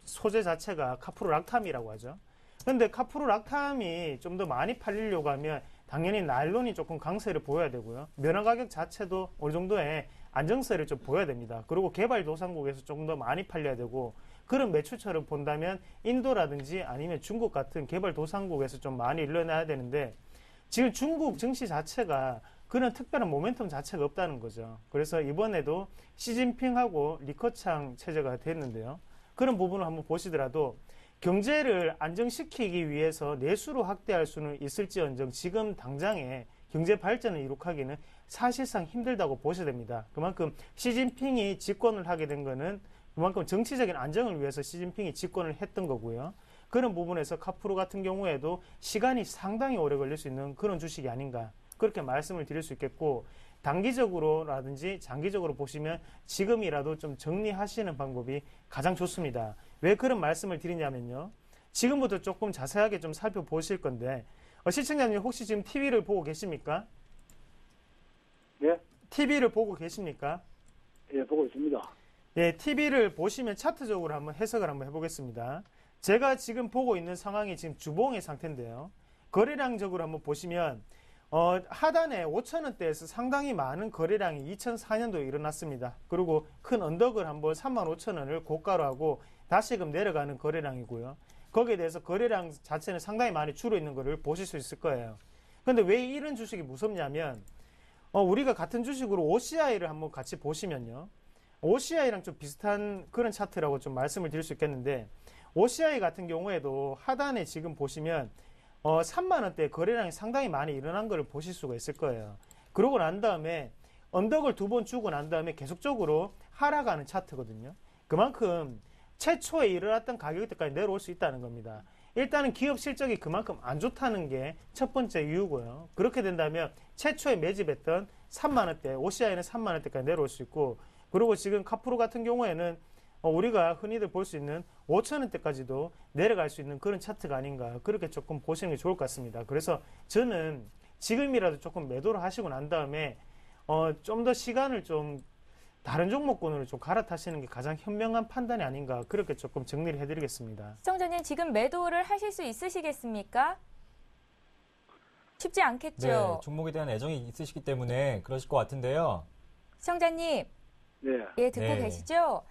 소재 자체가 카프로 락탐이라고 하죠. 근데 카프로 락탐이 좀 더 많이 팔리려고 하면 당연히 나일론이 조금 강세를 보여야 되고요. 면허 가격 자체도 어느 정도의 안정세를 좀 보여야 됩니다. 그리고 개발도상국에서 조금 더 많이 팔려야 되고 그런 매출처를 본다면 인도라든지 아니면 중국 같은 개발도상국에서 좀 많이 일어나야 되는데 지금 중국 증시 자체가 그런 특별한 모멘텀 자체가 없다는 거죠. 그래서 이번에도 시진핑하고 리커창 체제가 됐는데요. 그런 부분을 한번 보시더라도 경제를 안정시키기 위해서 내수로 확대할 수는 있을지언정 지금 당장에 경제 발전을 이룩하기는 사실상 힘들다고 보셔야 됩니다. 그만큼 시진핑이 집권을 하게 된 거는 그만큼 정치적인 안정을 위해서 시진핑이 집권을 했던 거고요. 그런 부분에서 카프로 같은 경우에도 시간이 상당히 오래 걸릴 수 있는 그런 주식이 아닌가 그렇게 말씀을 드릴 수 있겠고 단기적으로라든지 장기적으로 보시면 지금이라도 좀 정리하시는 방법이 가장 좋습니다. 왜 그런 말씀을 드리냐면요. 지금부터 조금 자세하게 좀 살펴보실 건데 시청자님 혹시 지금 TV를 보고 계십니까? 네? TV를 보고 계십니까? 예, 보고 있습니다. 예, TV를 보시면 차트적으로 한번 해석을 한번 해보겠습니다. 제가 지금 보고 있는 상황이 지금 주봉의 상태인데요. 거래량적으로 한번 보시면 하단에 5,000원대에서 상당히 많은 거래량이 2004년도에 일어났습니다. 그리고 큰 언덕을 한번 35,000원을 고가로 하고 다시금 내려가는 거래량이고요. 거기에 대해서 거래량 자체는 상당히 많이 줄어있는 것을 보실 수 있을 거예요. 근데 왜 이런 주식이 무섭냐면 우리가 같은 주식으로 OCI를 한번 같이 보시면요. OCI랑 좀 비슷한 그런 차트라고 좀 말씀을 드릴 수 있겠는데 OCI 같은 경우에도 하단에 지금 보시면 3만원대 거래량이 상당히 많이 일어난 걸 보실 수가 있을 거예요. 그러고 난 다음에 언덕을 2번 주고 난 다음에 계속적으로 하락하는 차트거든요. 그만큼 최초에 일어났던 가격대까지 내려올 수 있다는 겁니다. 일단은 기업 실적이 그만큼 안 좋다는 게 첫 번째 이유고요. 그렇게 된다면 최초에 매집했던 3만원대, OCI는 3만원대까지 내려올 수 있고 그리고 지금 카프로 같은 경우에는 우리가 흔히들 볼 수 있는 5,000원대까지도 내려갈 수 있는 그런 차트가 아닌가 그렇게 조금 보시는 게 좋을 것 같습니다. 그래서 저는 지금이라도 조금 매도를 하시고 난 다음에 좀 더 시간을 좀 다른 종목군으로 좀 갈아타시는 게 가장 현명한 판단이 아닌가 그렇게 조금 정리를 해드리겠습니다. 시청자님 지금 매도를 하실 수 있으시겠습니까? 쉽지 않겠죠. 네, 종목에 대한 애정이 있으시기 때문에 그러실 것 같은데요. 시청자님, 네. 예, 듣고 계시죠?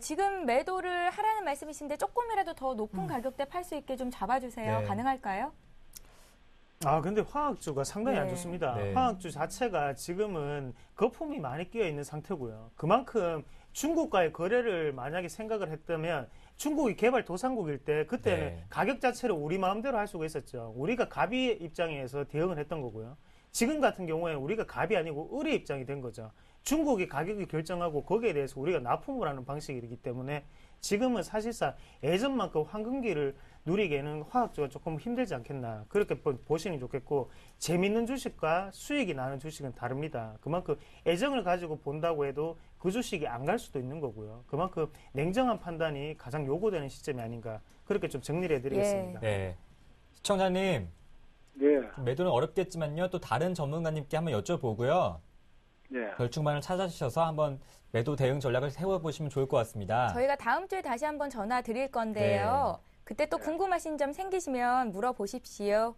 지금 매도를 하라는 말씀이신데 조금이라도 더 높은 가격대 팔 수 있게 좀 잡아주세요. 네. 가능할까요? 근데 화학주가 상당히 안 좋습니다. 네. 화학주 자체가 지금은 거품이 많이 끼어 있는 상태고요. 그만큼 중국과의 거래를 만약에 생각을 했다면 중국이 개발도상국일 때 그때는 가격 자체를 우리 마음대로 할 수가 있었죠. 우리가 갑이 입장에서 대응을 했던 거고요. 지금 같은 경우에는 우리가 갑이 아니고 을의 입장이 된 거죠. 중국이 가격을 결정하고 거기에 대해서 우리가 납품을 하는 방식이기 때문에 지금은 사실상 예전만큼 황금기를 누리기에는 화학주가 조금 힘들지 않겠나 그렇게 보시는 게 좋겠고 재밌는 주식과 수익이 나는 주식은 다릅니다. 그만큼 애정을 가지고 본다고 해도 그 주식이 안 갈 수도 있는 거고요. 그만큼 냉정한 판단이 가장 요구되는 시점이 아닌가 그렇게 좀 정리를 해드리겠습니다. 네. 시청자님 네. 매도는 어렵겠지만요. 또 다른 전문가님께 한번 여쭤보고요. 네. 별충만을 찾아주셔서 한번 매도 대응 전략을 세워보시면 좋을 것 같습니다. 저희가 다음 주에 다시 한번 전화 드릴 건데요. 그때 또 궁금하신 점 생기시면 물어보십시오.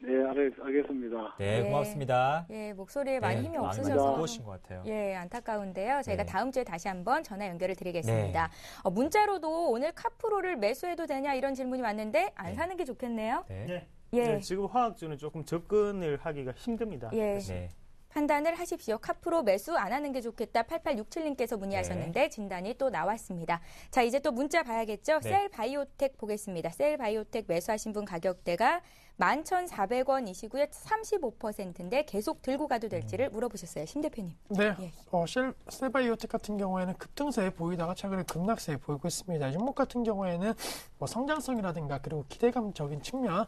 네, 알겠습니다. 네, 고맙습니다. 예, 목소리에 많이 힘이 많이 없으셔서 무거우신 것 같아요. 예, 안타까운데요. 저희가 네. 다음 주에 다시 한번 전화 연결을 드리겠습니다. 문자로도 오늘 카프로를 매수해도 되냐 이런 질문이 왔는데 안 사는 게 좋겠네요. 네. 예. 네, 지금 화학주는 조금 접근을 하기가 힘듭니다. 예. 네. 판단을 하십시오. 카프로 매수 안 하는 게 좋겠다. 8867님께서 문의하셨는데 네. 진단이 또 나왔습니다. 자, 이제 또 문자 봐야겠죠? 네. 셀바이오텍 보겠습니다. 셀바이오텍 매수하신 분 가격대가 11,400원이시고요. 35%인데 계속 들고 가도 될지를 물어보셨어요. 심 대표님. 네. 예. 셀바이오텍 같은 경우에는 급등세 보이다가 최근에 급락세 보이고 있습니다. 종목 같은 경우에는 성장성이라든가 그리고 기대감적인 측면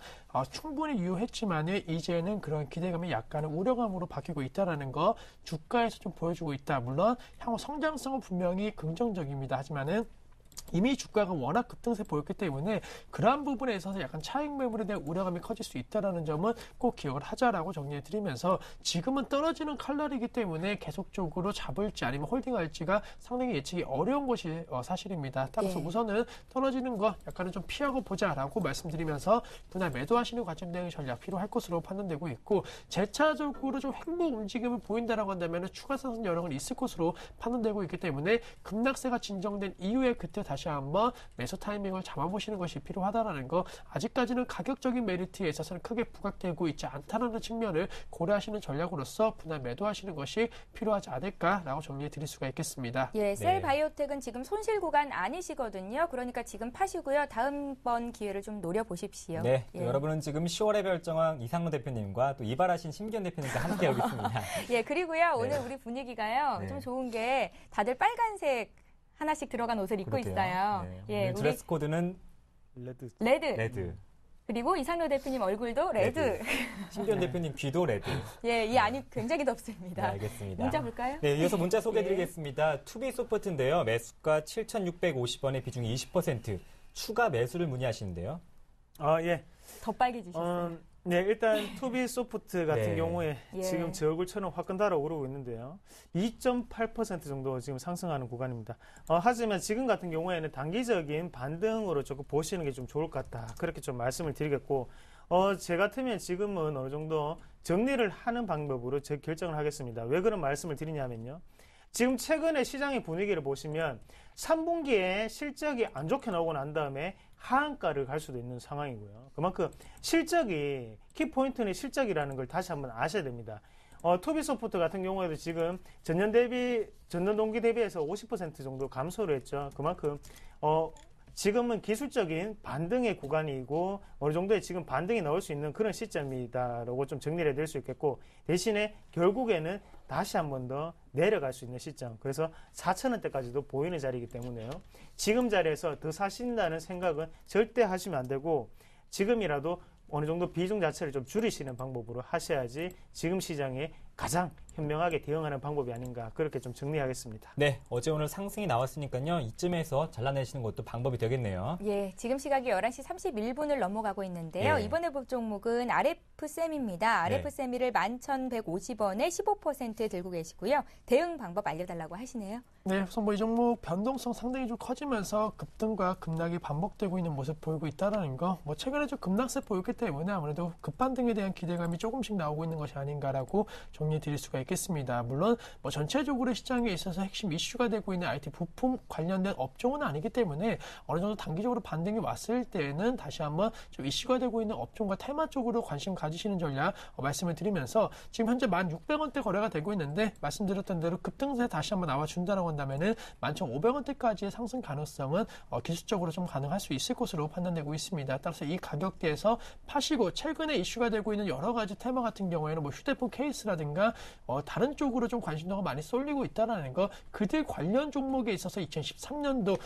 충분히 유효했지만 이제는 그런 기대감이 약간의 우려감으로 바뀌고 있다는 거 주가에서 좀 보여주고 있다. 물론 향후 성장성은 분명히 긍정적입니다. 하지만은 이미 주가가 워낙 급등세 보였기 때문에 그러한 부분에 있어서 약간 차익 매물에 대한 우려감이 커질 수 있다는 점은 꼭 기억을 하자라고 정리해드리면서 지금은 떨어지는 칼날이기 때문에 계속적으로 잡을지 아니면 홀딩할지가 상당히 예측이 어려운 것이 사실입니다. 따라서 우선은 떨어지는 거 약간은 좀 피하고 보자라고 말씀드리면서 분할 매도하시는 과점 대응 전략 필요할 것으로 판단되고 있고 재차적으로 좀 횡보 움직임을 보인다라고 한다면 추가 상승 여력은 있을 것으로 판단되고 있기 때문에 급락세가 진정된 이후에 그때 다시 한번 매수 타이밍을 잡아보시는 것이 필요하다는 거 아직까지는 가격적인 메리트에 있어서는 크게 부각되고 있지 않다는 측면을 고려하시는 전략으로서 분할 매도하시는 것이 필요하지 않을까라고 정리해 드릴 수가 있겠습니다. 예, 셀바이오텍은 지금 손실 구간 아니시거든요. 그러니까 지금 파시고요. 다음번 기회를 좀 노려보십시오. 네, 여러분은 지금 10월의 별정왕 이상로 대표님과 또 이발하신 심기현 대표님과 함께 여기 있습니다. 예, 그리고요. 오늘 우리 분위기가요. 좀 좋은 게 다들 빨간색 하나씩 들어간 옷을 입고 있어요. 예, 우리 드레스 코드는 레드. 그리고 이상로 대표님 얼굴도 레드. 심기현 대표님 귀도 레드. 예, 이 안이 굉장히 덥습니다. 네, 알겠습니다. 문자 볼까요? 네, 이어서 문자 소개해드리겠습니다. 투비소프트인데요. 매수가 7,650원에 비중이 20%. 추가 매수를 문의하시는데요. 예. 더 빨개지셨어요. 네, 일단 투비소프트 같은 경우에 지금 제 얼굴처럼 화끈 달아오르고 있는데요. 2.8% 정도 지금 상승하는 구간입니다. 하지만 지금 같은 경우에는 단기적인 반등으로 조금 보시는 게 좀 좋을 것 같다. 그렇게 좀 말씀을 드리겠고, 제 같으면 지금은 어느 정도 정리를 하는 방법으로 제 결정을 하겠습니다. 왜 그런 말씀을 드리냐면요. 지금 최근에 시장의 분위기를 보시면 3분기에 실적이 안 좋게 나오고 난 다음에 하한가를 갈 수도 있는 상황이고요. 그만큼 실적이, 키포인트는 실적이라는 걸 다시 한번 아셔야 됩니다. 투비소프트 같은 경우에도 지금 전년 동기 대비해서 50% 정도 감소를 했죠. 그만큼, 지금은 기술적인 반등의 구간이고 어느 정도의 지금 반등이 나올 수 있는 그런 시점이다라고 좀 정리를 해드릴 수 있겠고, 대신에 결국에는 다시 한 번 더 내려갈 수 있는 시점, 그래서 4,000원대까지도 보이는 자리이기 때문에요. 지금 자리에서 더 사신다는 생각은 절대 하시면 안 되고, 지금이라도 어느 정도 비중 자체를 좀 줄이시는 방법으로 하셔야지 지금 시장에 가장 현명하게 대응하는 방법이 아닌가, 그렇게 좀 정리하겠습니다. 네, 어제 오늘 상승이 나왔으니까요. 이쯤에서 잘라내시는 것도 방법이 되겠네요. 예, 지금 시각이 11시 31분을 넘어가고 있는데요. 이번에 볼 종목은 RF세미입니다. RF세미를 11,150원에 15% 들고 계시고요. 대응 방법 알려달라고 하시네요. 네, 우선 이 종목 변동성 상당히 좀 커지면서 급등과 급락이 반복되고 있는 모습 보이고 있다는 거, 최근에 좀 급락세 보였기 때문에 아무래도 급반등에 대한 기대감이 조금씩 나오고 있는 것이 아닌가라고 정리해 드릴 수가 있겠습니다. 물론 전체적으로 시장에 있어서 핵심 이슈가 되고 있는 IT 부품 관련된 업종은 아니기 때문에 어느 정도 단기적으로 반등이 왔을 때에는 다시 한번 좀 이슈가 되고 있는 업종과 테마 쪽으로 관심 가지시는 전략 말씀을 드리면서, 지금 현재 1,600원대 거래가 되고 있는데 말씀드렸던 대로 급등세 다시 한번 나와준다라고 한다면은 11,500원대까지의 상승 가능성은 기술적으로 좀 가능할 수 있을 것으로 판단되고 있습니다. 따라서 이 가격대에서 파시고, 최근에 이슈가 되고 있는 여러 가지 테마 같은 경우에는 휴대폰 케이스라든가 다른 쪽으로 좀 관심도가 많이 쏠리고 있다는 거, 그들 관련 종목에 있어서 2013년도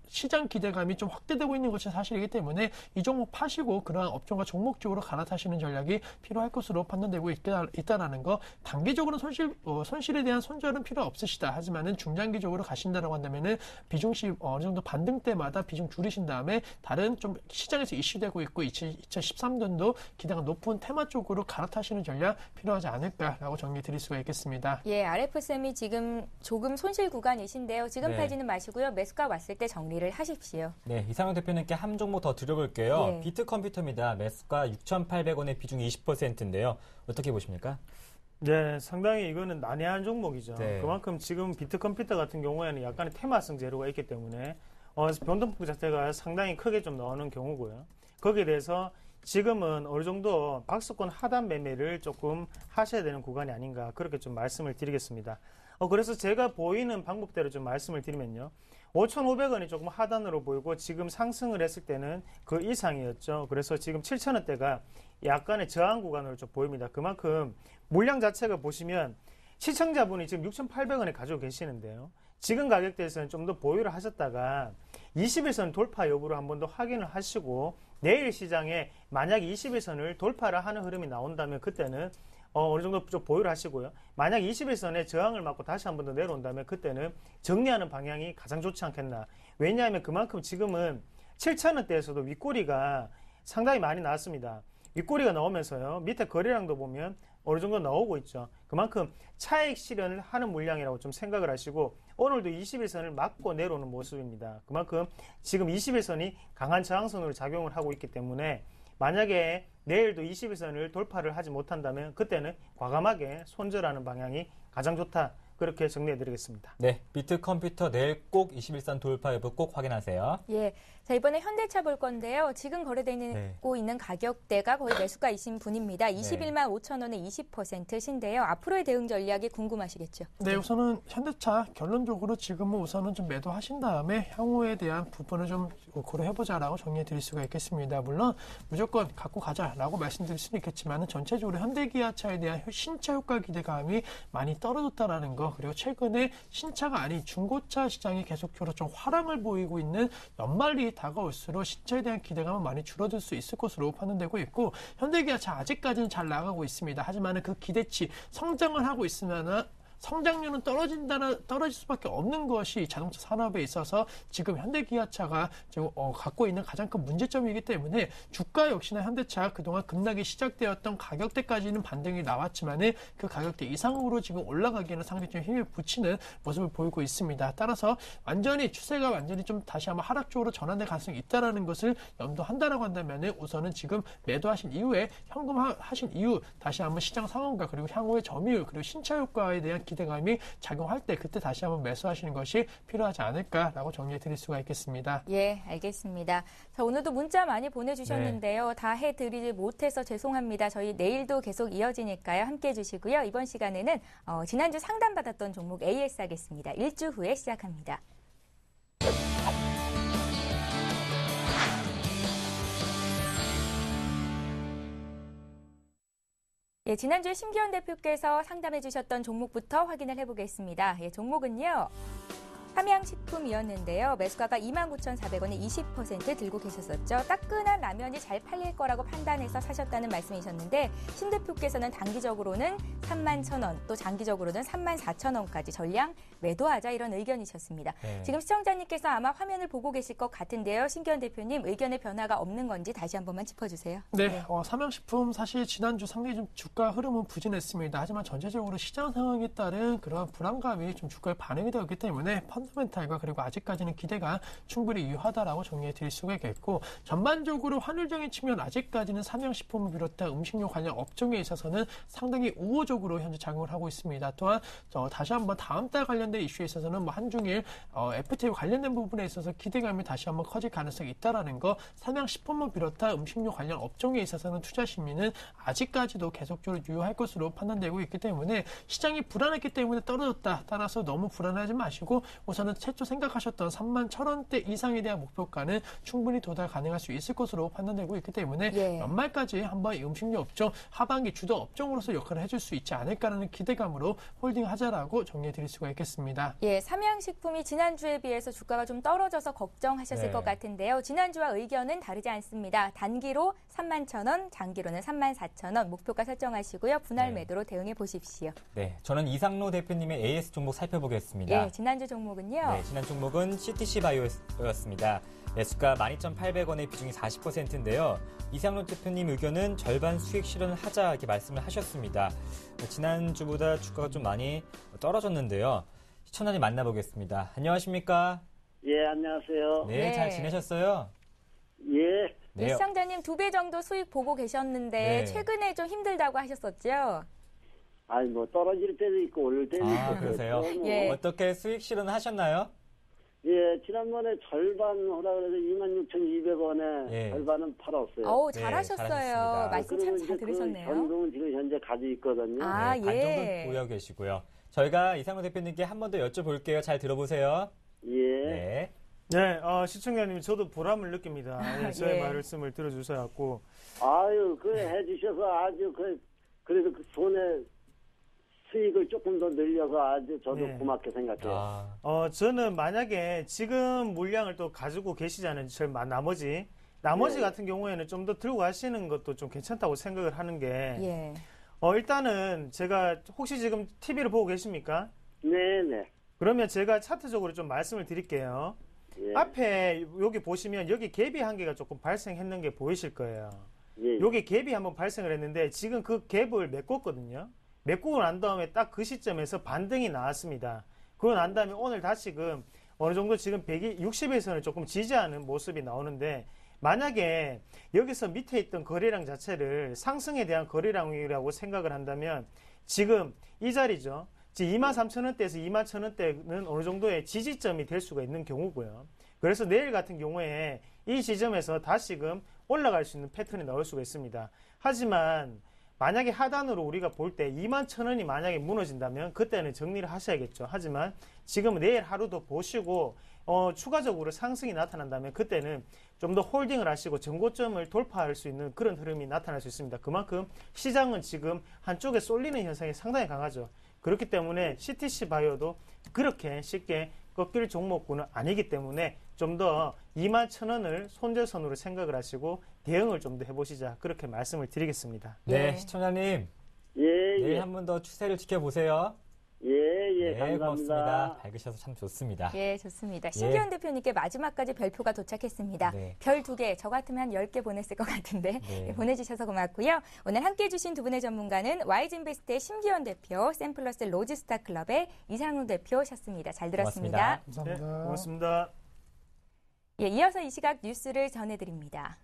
시장 기대감이 좀 확대되고 있는 것이 사실이기 때문에 이 종목 파시고 그러한 업종과 종목 쪽으로 갈아타시는 전략이 필요할 것으로 판단되고 있다는 거, 단기적으로 손실에 대한 손절은 필요 없으시다. 하지만은 중장기적으로 가신다라고 한다면은 비중시 어느 정도 반등 때마다 비중 줄이신 다음에 다른 좀 시장에서 이슈되고 있고 2013년도 기대가 높은 테마 쪽으로 갈아타시는 전략 필요하지 않을까라고 정리해 드릴 수가 있겠습니다. 예, RF쌤이 지금 조금 손실 구간이신데요. 지금 팔지는 마시고요. 매수가 왔을 때 정리를 하십시오. 네, 이상용 대표님께 한 종목 더 드려볼게요. 비트컴퓨터입니다. 매수가 6,800원에 비중이 20%인데요. 어떻게 보십니까? 네, 상당히 이거는 난해한 종목이죠. 그만큼 지금 비트컴퓨터 같은 경우에는 약간의 테마성 재료가 있기 때문에 변동폭 자체가 상당히 크게 좀 나오는 경우고요. 거기에 대해서 지금은 어느 정도 박스권 하단 매매를 조금 하셔야 되는 구간이 아닌가 그렇게 좀 말씀을 드리겠습니다. 그래서 제가 보이는 방법대로 좀 말씀을 드리면요. 5,500원이 조금 하단으로 보이고 지금 상승을 했을 때는 그 이상이었죠. 그래서 지금 7,000원대가 약간의 저항 구간으로 좀 보입니다. 그만큼 물량 자체가 보시면 시청자분이 지금 6,800원에 가지고 계시는데요. 지금 가격대에서는 좀 더 보유를 하셨다가 21선 돌파 여부를 한 번 더 확인을 하시고 내일 시장에 만약 21선을 돌파를 하는 흐름이 나온다면 그때는 어느 정도 좀 보유를 하시고요. 만약 21선에 저항을 맞고 다시 한 번 더 내려온다면 그때는 정리하는 방향이 가장 좋지 않겠나. 왜냐하면 그만큼 지금은 7,000원대에서도 윗꼬리가 상당히 많이 나왔습니다. 윗꼬리가 나오면서요. 밑에 거래량도 보면 어느 정도 나오고 있죠. 그만큼 차익 실현을 하는 물량이라고 좀 생각을 하시고 오늘도 21선을 맞고 내려오는 모습입니다. 그만큼 지금 21선이 강한 저항선으로 작용을 하고 있기 때문에 만약에 내일도 21선을 돌파를 하지 못한다면 그때는 과감하게 손절하는 방향이 가장 좋다. 그렇게 정리해드리겠습니다. 네, 비트컴퓨터 내일 꼭 21선 돌파 여부 꼭 확인하세요. 예, 자 이번에 현대차 볼 건데요. 지금 거래되고 있는 가격대가 거의 매수가이신 분입니다. 21만 5천 원에 20%신데요. 앞으로의 대응 전략이 궁금하시겠죠? 네, 우선은 현대차 결론적으로 지금은 우선은 좀 매도하신 다음에 향후에 대한 부분을 좀 고려해보자라고 정리해드릴 수가 있겠습니다. 물론 무조건 갖고 가자라고 말씀드릴 수는 있겠지만 전체적으로 현대기아차에 대한 신차 효과 기대감이 많이 떨어졌다라는 거, 그리고 최근에 신차가 아닌 중고차 시장이 계속적으로 좀 화랑을 보이고 있는 연말이 다가올수록 신차에 대한 기대감은 많이 줄어들 수 있을 것으로 판단되고 있고, 현대기아차 아직까지는 잘 나가고 있습니다. 하지만 그 기대치 성장을 하고 있으면 성장률은 떨어질 수밖에 없는 것이 자동차 산업에 있어서 지금 현대기아차가 지금 갖고 있는 가장 큰 문제점이기 때문에 주가 역시나 현대차 그동안 급락이 시작되었던 가격대까지는 반등이 나왔지만은 그 가격대 이상으로 지금 올라가기에는 상당히 좀 힘을 붙이는 모습을 보이고 있습니다. 따라서 추세가 완전히 좀 다시 한번 하락 쪽으로 전환될 가능성이 있다라는 것을 염두한다라고 한다면은 우선은 지금 매도하신 이후에 현금하신 이후 다시 한번 시장 상황과 그리고 향후의 점유율 그리고 신차 효과에 대한 기대감이 작용할 때 그때 다시 한번 매수하시는 것이 필요하지 않을까라고 정리해 드릴 수가 있겠습니다. 예, 알겠습니다. 자, 오늘도 문자 많이 보내주셨는데요. 네. 다 해드리지 못해서 죄송합니다. 저희 내일도 계속 이어지니까요. 함께해 주시고요. 이번 시간에는 지난주 상담받았던 종목 AS 하겠습니다. 1주 후에 시작합니다. 예, 지난주에 심기현 대표께서 상담해 주셨던 종목부터 확인을 해보겠습니다. 예, 종목은요. 삼양식품이었는데요. 매수가가 29,400원에 20% 들고 계셨었죠. 따끈한 라면이 잘 팔릴 거라고 판단해서 사셨다는 말씀이셨는데 신 대표께서는 단기적으로는 31,000원 또 장기적으로는 34,000원까지 전량 매도하자 이런 의견이셨습니다. 네. 지금 시청자님께서 아마 화면을 보고 계실 것 같은데요. 신기현 대표님 의견의 변화가 없는 건지 다시 한 번만 짚어주세요. 네, 삼양식품 사실 지난주 상당히 좀 주가 흐름은 부진했습니다. 하지만 전체적으로 시장 상황에 따른 그런 불안감이 좀 주가에 반영이 되었기 때문에 펀더멘탈과 그리고 아직까지는 기대가 충분히 유효하다라고 정리해 드릴 수가 있겠고, 전반적으로 환율적인 측면 아직까지는 삼양식품을 비롯한 음식료 관련 업종에 있어서는 상당히 우호적으로 현재 작용을 하고 있습니다. 또한 다시 한번 다음 달 관련된 이슈에 있어서는 한중일 FTA 관련된 부분에 있어서 기대감이 다시 한번 커질 가능성이 있다라는 거, 삼양식품을 비롯한 음식료 관련 업종에 있어서는 투자 심리는 아직까지도 계속적으로 유효할 것으로 판단되고 있기 때문에 시장이 불안했기 때문에 떨어졌다. 따라서 너무 불안하지 마시고 우선은 최초 생각하셨던 31,000원대 이상에 대한 목표가는 충분히 도달 가능할 수 있을 것으로 판단되고 있기 때문에 예. 연말까지 한번 이 음식료 업종 하반기 주도 업종으로서 역할을 해줄 수 있지 않을까라는 기대감으로 홀딩하자라고 정리해 드릴 수가 있겠습니다. 예, 삼양식품이 지난주에 비해서 주가가 좀 떨어져서 걱정하셨을 네. 것 같은데요. 지난주와 의견은 다르지 않습니다. 단기로 31,000원, 장기로는 34,000원 목표가 설정하시고요. 분할 매도로 대응해 보십시오. 네, 저는 이상로 대표님의 AS 종목 살펴보겠습니다. 예, 지난주 종목은요. 네, 지난 종목은 CTC 바이오였습니다. 매수가 12,800원의 비중이 40%인데요. 이상로 대표님 의견은 절반 수익 실현을 하자 이렇게 말씀을 하셨습니다. 지난주보다 주가가 좀 많이 떨어졌는데요. 시청자님 만나보겠습니다. 안녕하십니까? 예, 안녕하세요. 네, 잘 지내셨어요? 예. 네, 시청자님 2배 정도 수익 보고 계셨는데 네. 최근에 좀 힘들다고 하셨었죠? 아니, 떨어질 때도 있고 오를 때도 있고. 그러세요? 예. 어떻게 수익 실현하셨나요? 예, 지난번에 절반 하라 그래서 26,200원에 예. 절반은 팔았어요. 어우, 네, 잘하셨어요. 잘하셨습니다. 말씀 참 잘 그 들으셨네요. 현금은 지금 현재 가지고 있거든요. 아, 네, 반 예. 정도는 보유 계시고요. 저희가 이상훈 대표님께 한 번 더 여쭤볼게요. 잘 들어보세요. 예. 네. 네, 시청자님 저도 보람을 느낍니다. 예, 저의 예. 말씀을 들어주셔갖고. 아유, 해주셔서 아주 그래도 그 손에 수익을 조금 더 늘려서 아주 저도 네. 고맙게 생각해요. 저는 만약에 지금 물량을 또 가지고 계시자는 나머지 네. 같은 경우에는 좀 더 들고 가시는 것도 좀 괜찮다고 생각을 하는 게 예. 일단은 제가 혹시 지금 TV를 보고 계십니까? 네네. 그러면 제가 차트적으로 좀 말씀을 드릴게요. 예. 앞에 여기 보시면 여기 갭이 한 개가 조금 발생했는 게 보이실 거예요. 예. 여기 갭이 한번 발생을 했는데 지금 그 갭을 메꿨거든요. 메꾸고 난 다음에 딱 그 시점에서 반등이 나왔습니다. 그러고 난 다음에 오늘 다시금 어느 정도 지금 160에서는 조금 지지하는 모습이 나오는데 만약에 여기서 밑에 있던 거래량 자체를 상승에 대한 거래량이라고 생각을 한다면 지금 이 자리죠. 지금 23,000원대에서 21,000원대는 어느 정도의 지지점이 될 수가 있는 경우고요. 그래서 내일 같은 경우에 이 지점에서 다시금 올라갈 수 있는 패턴이 나올 수가 있습니다. 하지만 만약에 하단으로 우리가 볼 때 21,000원이 만약에 무너진다면 그때는 정리를 하셔야겠죠. 하지만 지금은 내일 하루도 보시고 추가적으로 상승이 나타난다면 그때는 좀 더 홀딩을 하시고 전고점을 돌파할 수 있는 그런 흐름이 나타날 수 있습니다. 그만큼 시장은 지금 한쪽에 쏠리는 현상이 상당히 강하죠. 그렇기 때문에 CTC 바이오도 그렇게 쉽게 꺾일 종목군은 아니기 때문에 좀 더 21,000원을 손절선으로 생각을 하시고 대응을 좀 더 해보시자 그렇게 말씀을 드리겠습니다. 네, 예. 시청자님. 예, 내일 예. 한 번 더 추세를 지켜보세요. 예, 예. 네, 감사합니다. 고맙습니다. 밝으셔서 참 좋습니다. 예, 좋습니다. 신기현 대표님께 마지막까지 별표가 도착했습니다. 네. 별 2개, 저 같으면 한 10개 보냈을 것 같은데 네. 예, 보내주셔서 고맙고요. 오늘 함께해 주신 두 분의 전문가는 와이즈인베스트의 신기현 대표, 샘플러스 로지스타클럽의 이상훈 대표셨습니다. 잘 들었습니다. 고맙습니다. 네, 고맙습니다. 예, 이어서 이 시각 뉴스를 전해드립니다.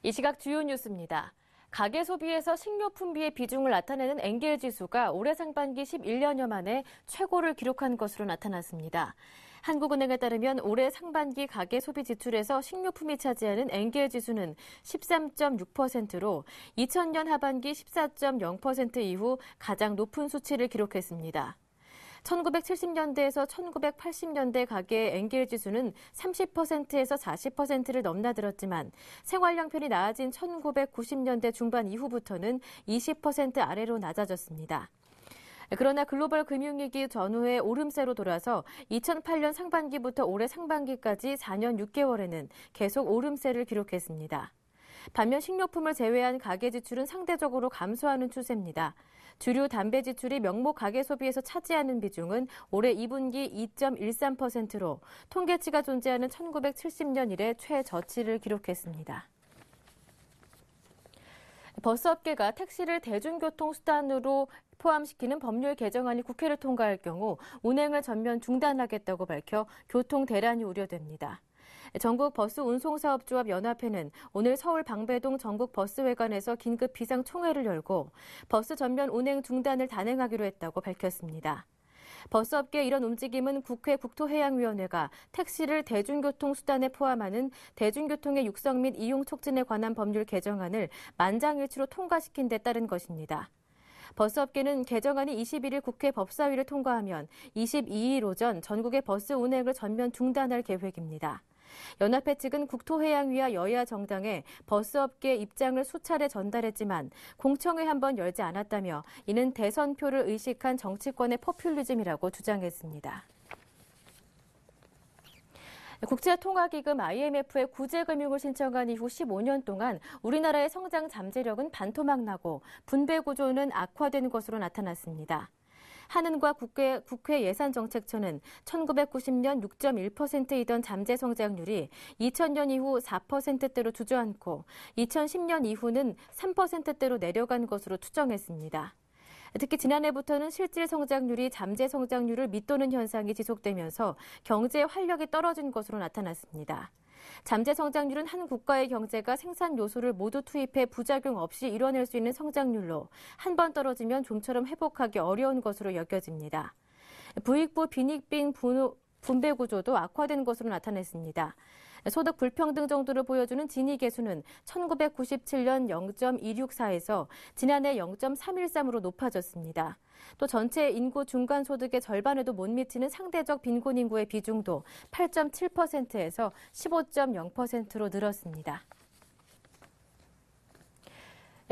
이 시각 주요 뉴스입니다. 가계 소비에서 식료품비의 비중을 나타내는 엔겔 지수가 올해 상반기 11년여 만에 최고를 기록한 것으로 나타났습니다. 한국은행에 따르면 올해 상반기 가계 소비 지출에서 식료품이 차지하는 엔겔 지수는 13.6%로 2000년 하반기 14.0% 이후 가장 높은 수치를 기록했습니다. 1970년대에서 1980년대 가계의 엔겔 지수는 30%에서 40%를 넘나들었지만 생활 형편이 나아진 1990년대 중반 이후부터는 20% 아래로 낮아졌습니다. 그러나 글로벌 금융위기 전후의 오름세로 돌아서 2008년 상반기부터 올해 상반기까지 4년 6개월에는 계속 오름세를 기록했습니다. 반면 식료품을 제외한 가계 지출은 상대적으로 감소하는 추세입니다. 주류 담배 지출이 명목 가계 소비에서 차지하는 비중은 올해 2분기 2.13%로 통계치가 존재하는 1970년 이래 최저치를 기록했습니다. 버스업계가 택시를 대중교통수단으로 포함시키는 법률 개정안이 국회를 통과할 경우 운행을 전면 중단하겠다고 밝혀 교통 대란이 우려됩니다. 전국버스운송사업조합연합회는 오늘 서울 방배동 전국버스회관에서 긴급 비상총회를 열고 버스 전면 운행 중단을 단행하기로 했다고 밝혔습니다. 버스업계의 이런 움직임은 국회 국토해양위원회가 택시를 대중교통수단에 포함하는 대중교통의 육성 및 이용 촉진에 관한 법률 개정안을 만장일치로 통과시킨 데 따른 것입니다. 버스업계는 개정안이 21일 국회 법사위를 통과하면 22일 오전 전국의 버스 운행을 전면 중단할 계획입니다. 연합회 측은 국토해양위와 여야 정당에 버스업계 입장을 수차례 전달했지만 공청회 한 번 열지 않았다며 이는 대선표를 의식한 정치권의 포퓰리즘이라고 주장했습니다. 국제통화기금 IMF에 구제금융을 신청한 이후 15년 동안 우리나라의 성장 잠재력은 반토막 나고 분배구조는 악화된 것으로 나타났습니다. 한은과 국회 예산정책처는 1990년 6.1%이던 잠재 성장률이 2000년 이후 4%대로 주저앉고 2010년 이후는 3%대로 내려간 것으로 추정했습니다. 특히 지난해부터는 실질 성장률이 잠재 성장률을 밑도는 현상이 지속되면서 경제 활력이 떨어진 것으로 나타났습니다. 잠재 성장률은 한 국가의 경제가 생산 요소를 모두 투입해 부작용 없이 이뤄낼 수 있는 성장률로 한 번 떨어지면 좀처럼 회복하기 어려운 것으로 여겨집니다. 부익부 빈익빈 분배 구조도 악화된 것으로 나타냈습니다. 소득 불평등 정도를 보여주는 지니계수는 1997년 0.264에서 지난해 0.313으로 높아졌습니다. 또 전체 인구 중간소득의 절반에도 못 미치는 상대적 빈곤 인구의 비중도 8.7%에서 15.0%로 늘었습니다.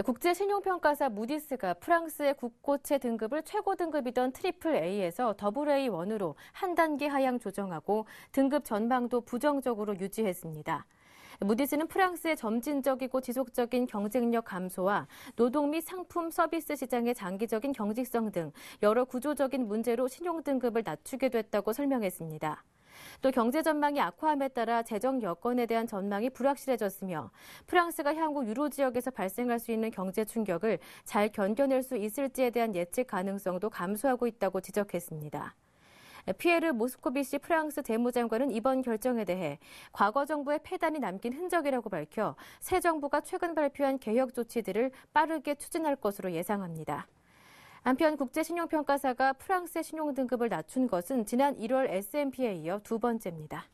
국제신용평가사 무디스가 프랑스의 국고채 등급을 최고 등급이던 트리플 A에서 더블 A1으로 한 단계 하향 조정하고 등급 전망도 부정적으로 유지했습니다. 무디스는 프랑스의 점진적이고 지속적인 경쟁력 감소와 노동 및 상품 서비스 시장의 장기적인 경직성 등 여러 구조적인 문제로 신용 등급을 낮추게 됐다고 설명했습니다. 또 경제 전망이 악화함에 따라 재정 여건에 대한 전망이 불확실해졌으며 프랑스가 향후 유로 지역에서 발생할 수 있는 경제 충격을 잘 견뎌낼 수 있을지에 대한 예측 가능성도 감소하고 있다고 지적했습니다. 피에르 모스코비시 프랑스 재무장관은 이번 결정에 대해 과거 정부의 폐단이 남긴 흔적이라고 밝혀 새 정부가 최근 발표한 개혁 조치들을 빠르게 추진할 것으로 예상합니다. 한편 국제신용평가사가 프랑스의 신용등급을 낮춘 것은 지난 1월 S&P에 이어 두 번째입니다.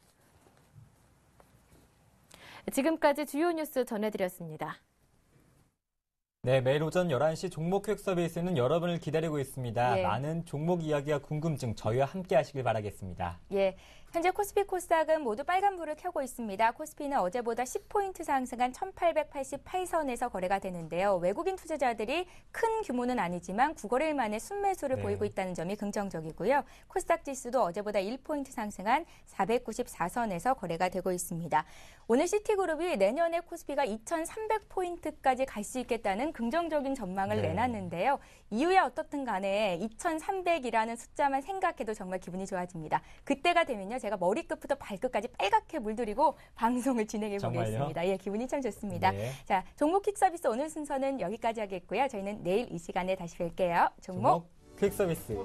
지금까지 주요 뉴스 전해드렸습니다. 네, 매일 오전 11시 종목 퀵 서비스는 여러분을 기다리고 있습니다. 많은 종목 이야기와 궁금증 저희와 함께 하시길 바라겠습니다. 현재 코스피, 코스닥은 모두 빨간불을 켜고 있습니다. 코스피는 어제보다 10포인트 상승한 1888선에서 거래가 되는데요. 외국인 투자자들이 큰 규모는 아니지만 9거래일 만에 순매수를 보이고 있다는 점이 긍정적이고요. 코스닥 지수도 어제보다 1포인트 상승한 494선에서 거래가 되고 있습니다. 오늘 시티그룹이 내년에 코스피가 2300포인트까지 갈 수 있겠다는 긍정적인 전망을 내놨는데요. 이유야 어떻든 간에 2300이라는 숫자만 생각해도 정말 기분이 좋아집니다. 그때가 되면요. 제가 머리끝부터 발끝까지 빨갛게 물들이고 방송을 진행해 보겠습니다. 기분이 참 좋습니다. 자, 종목 퀵 서비스 오늘 순서는 여기까지 하겠고요. 저희는 내일 이 시간에 다시 뵐게요. 종목 퀵 서비스.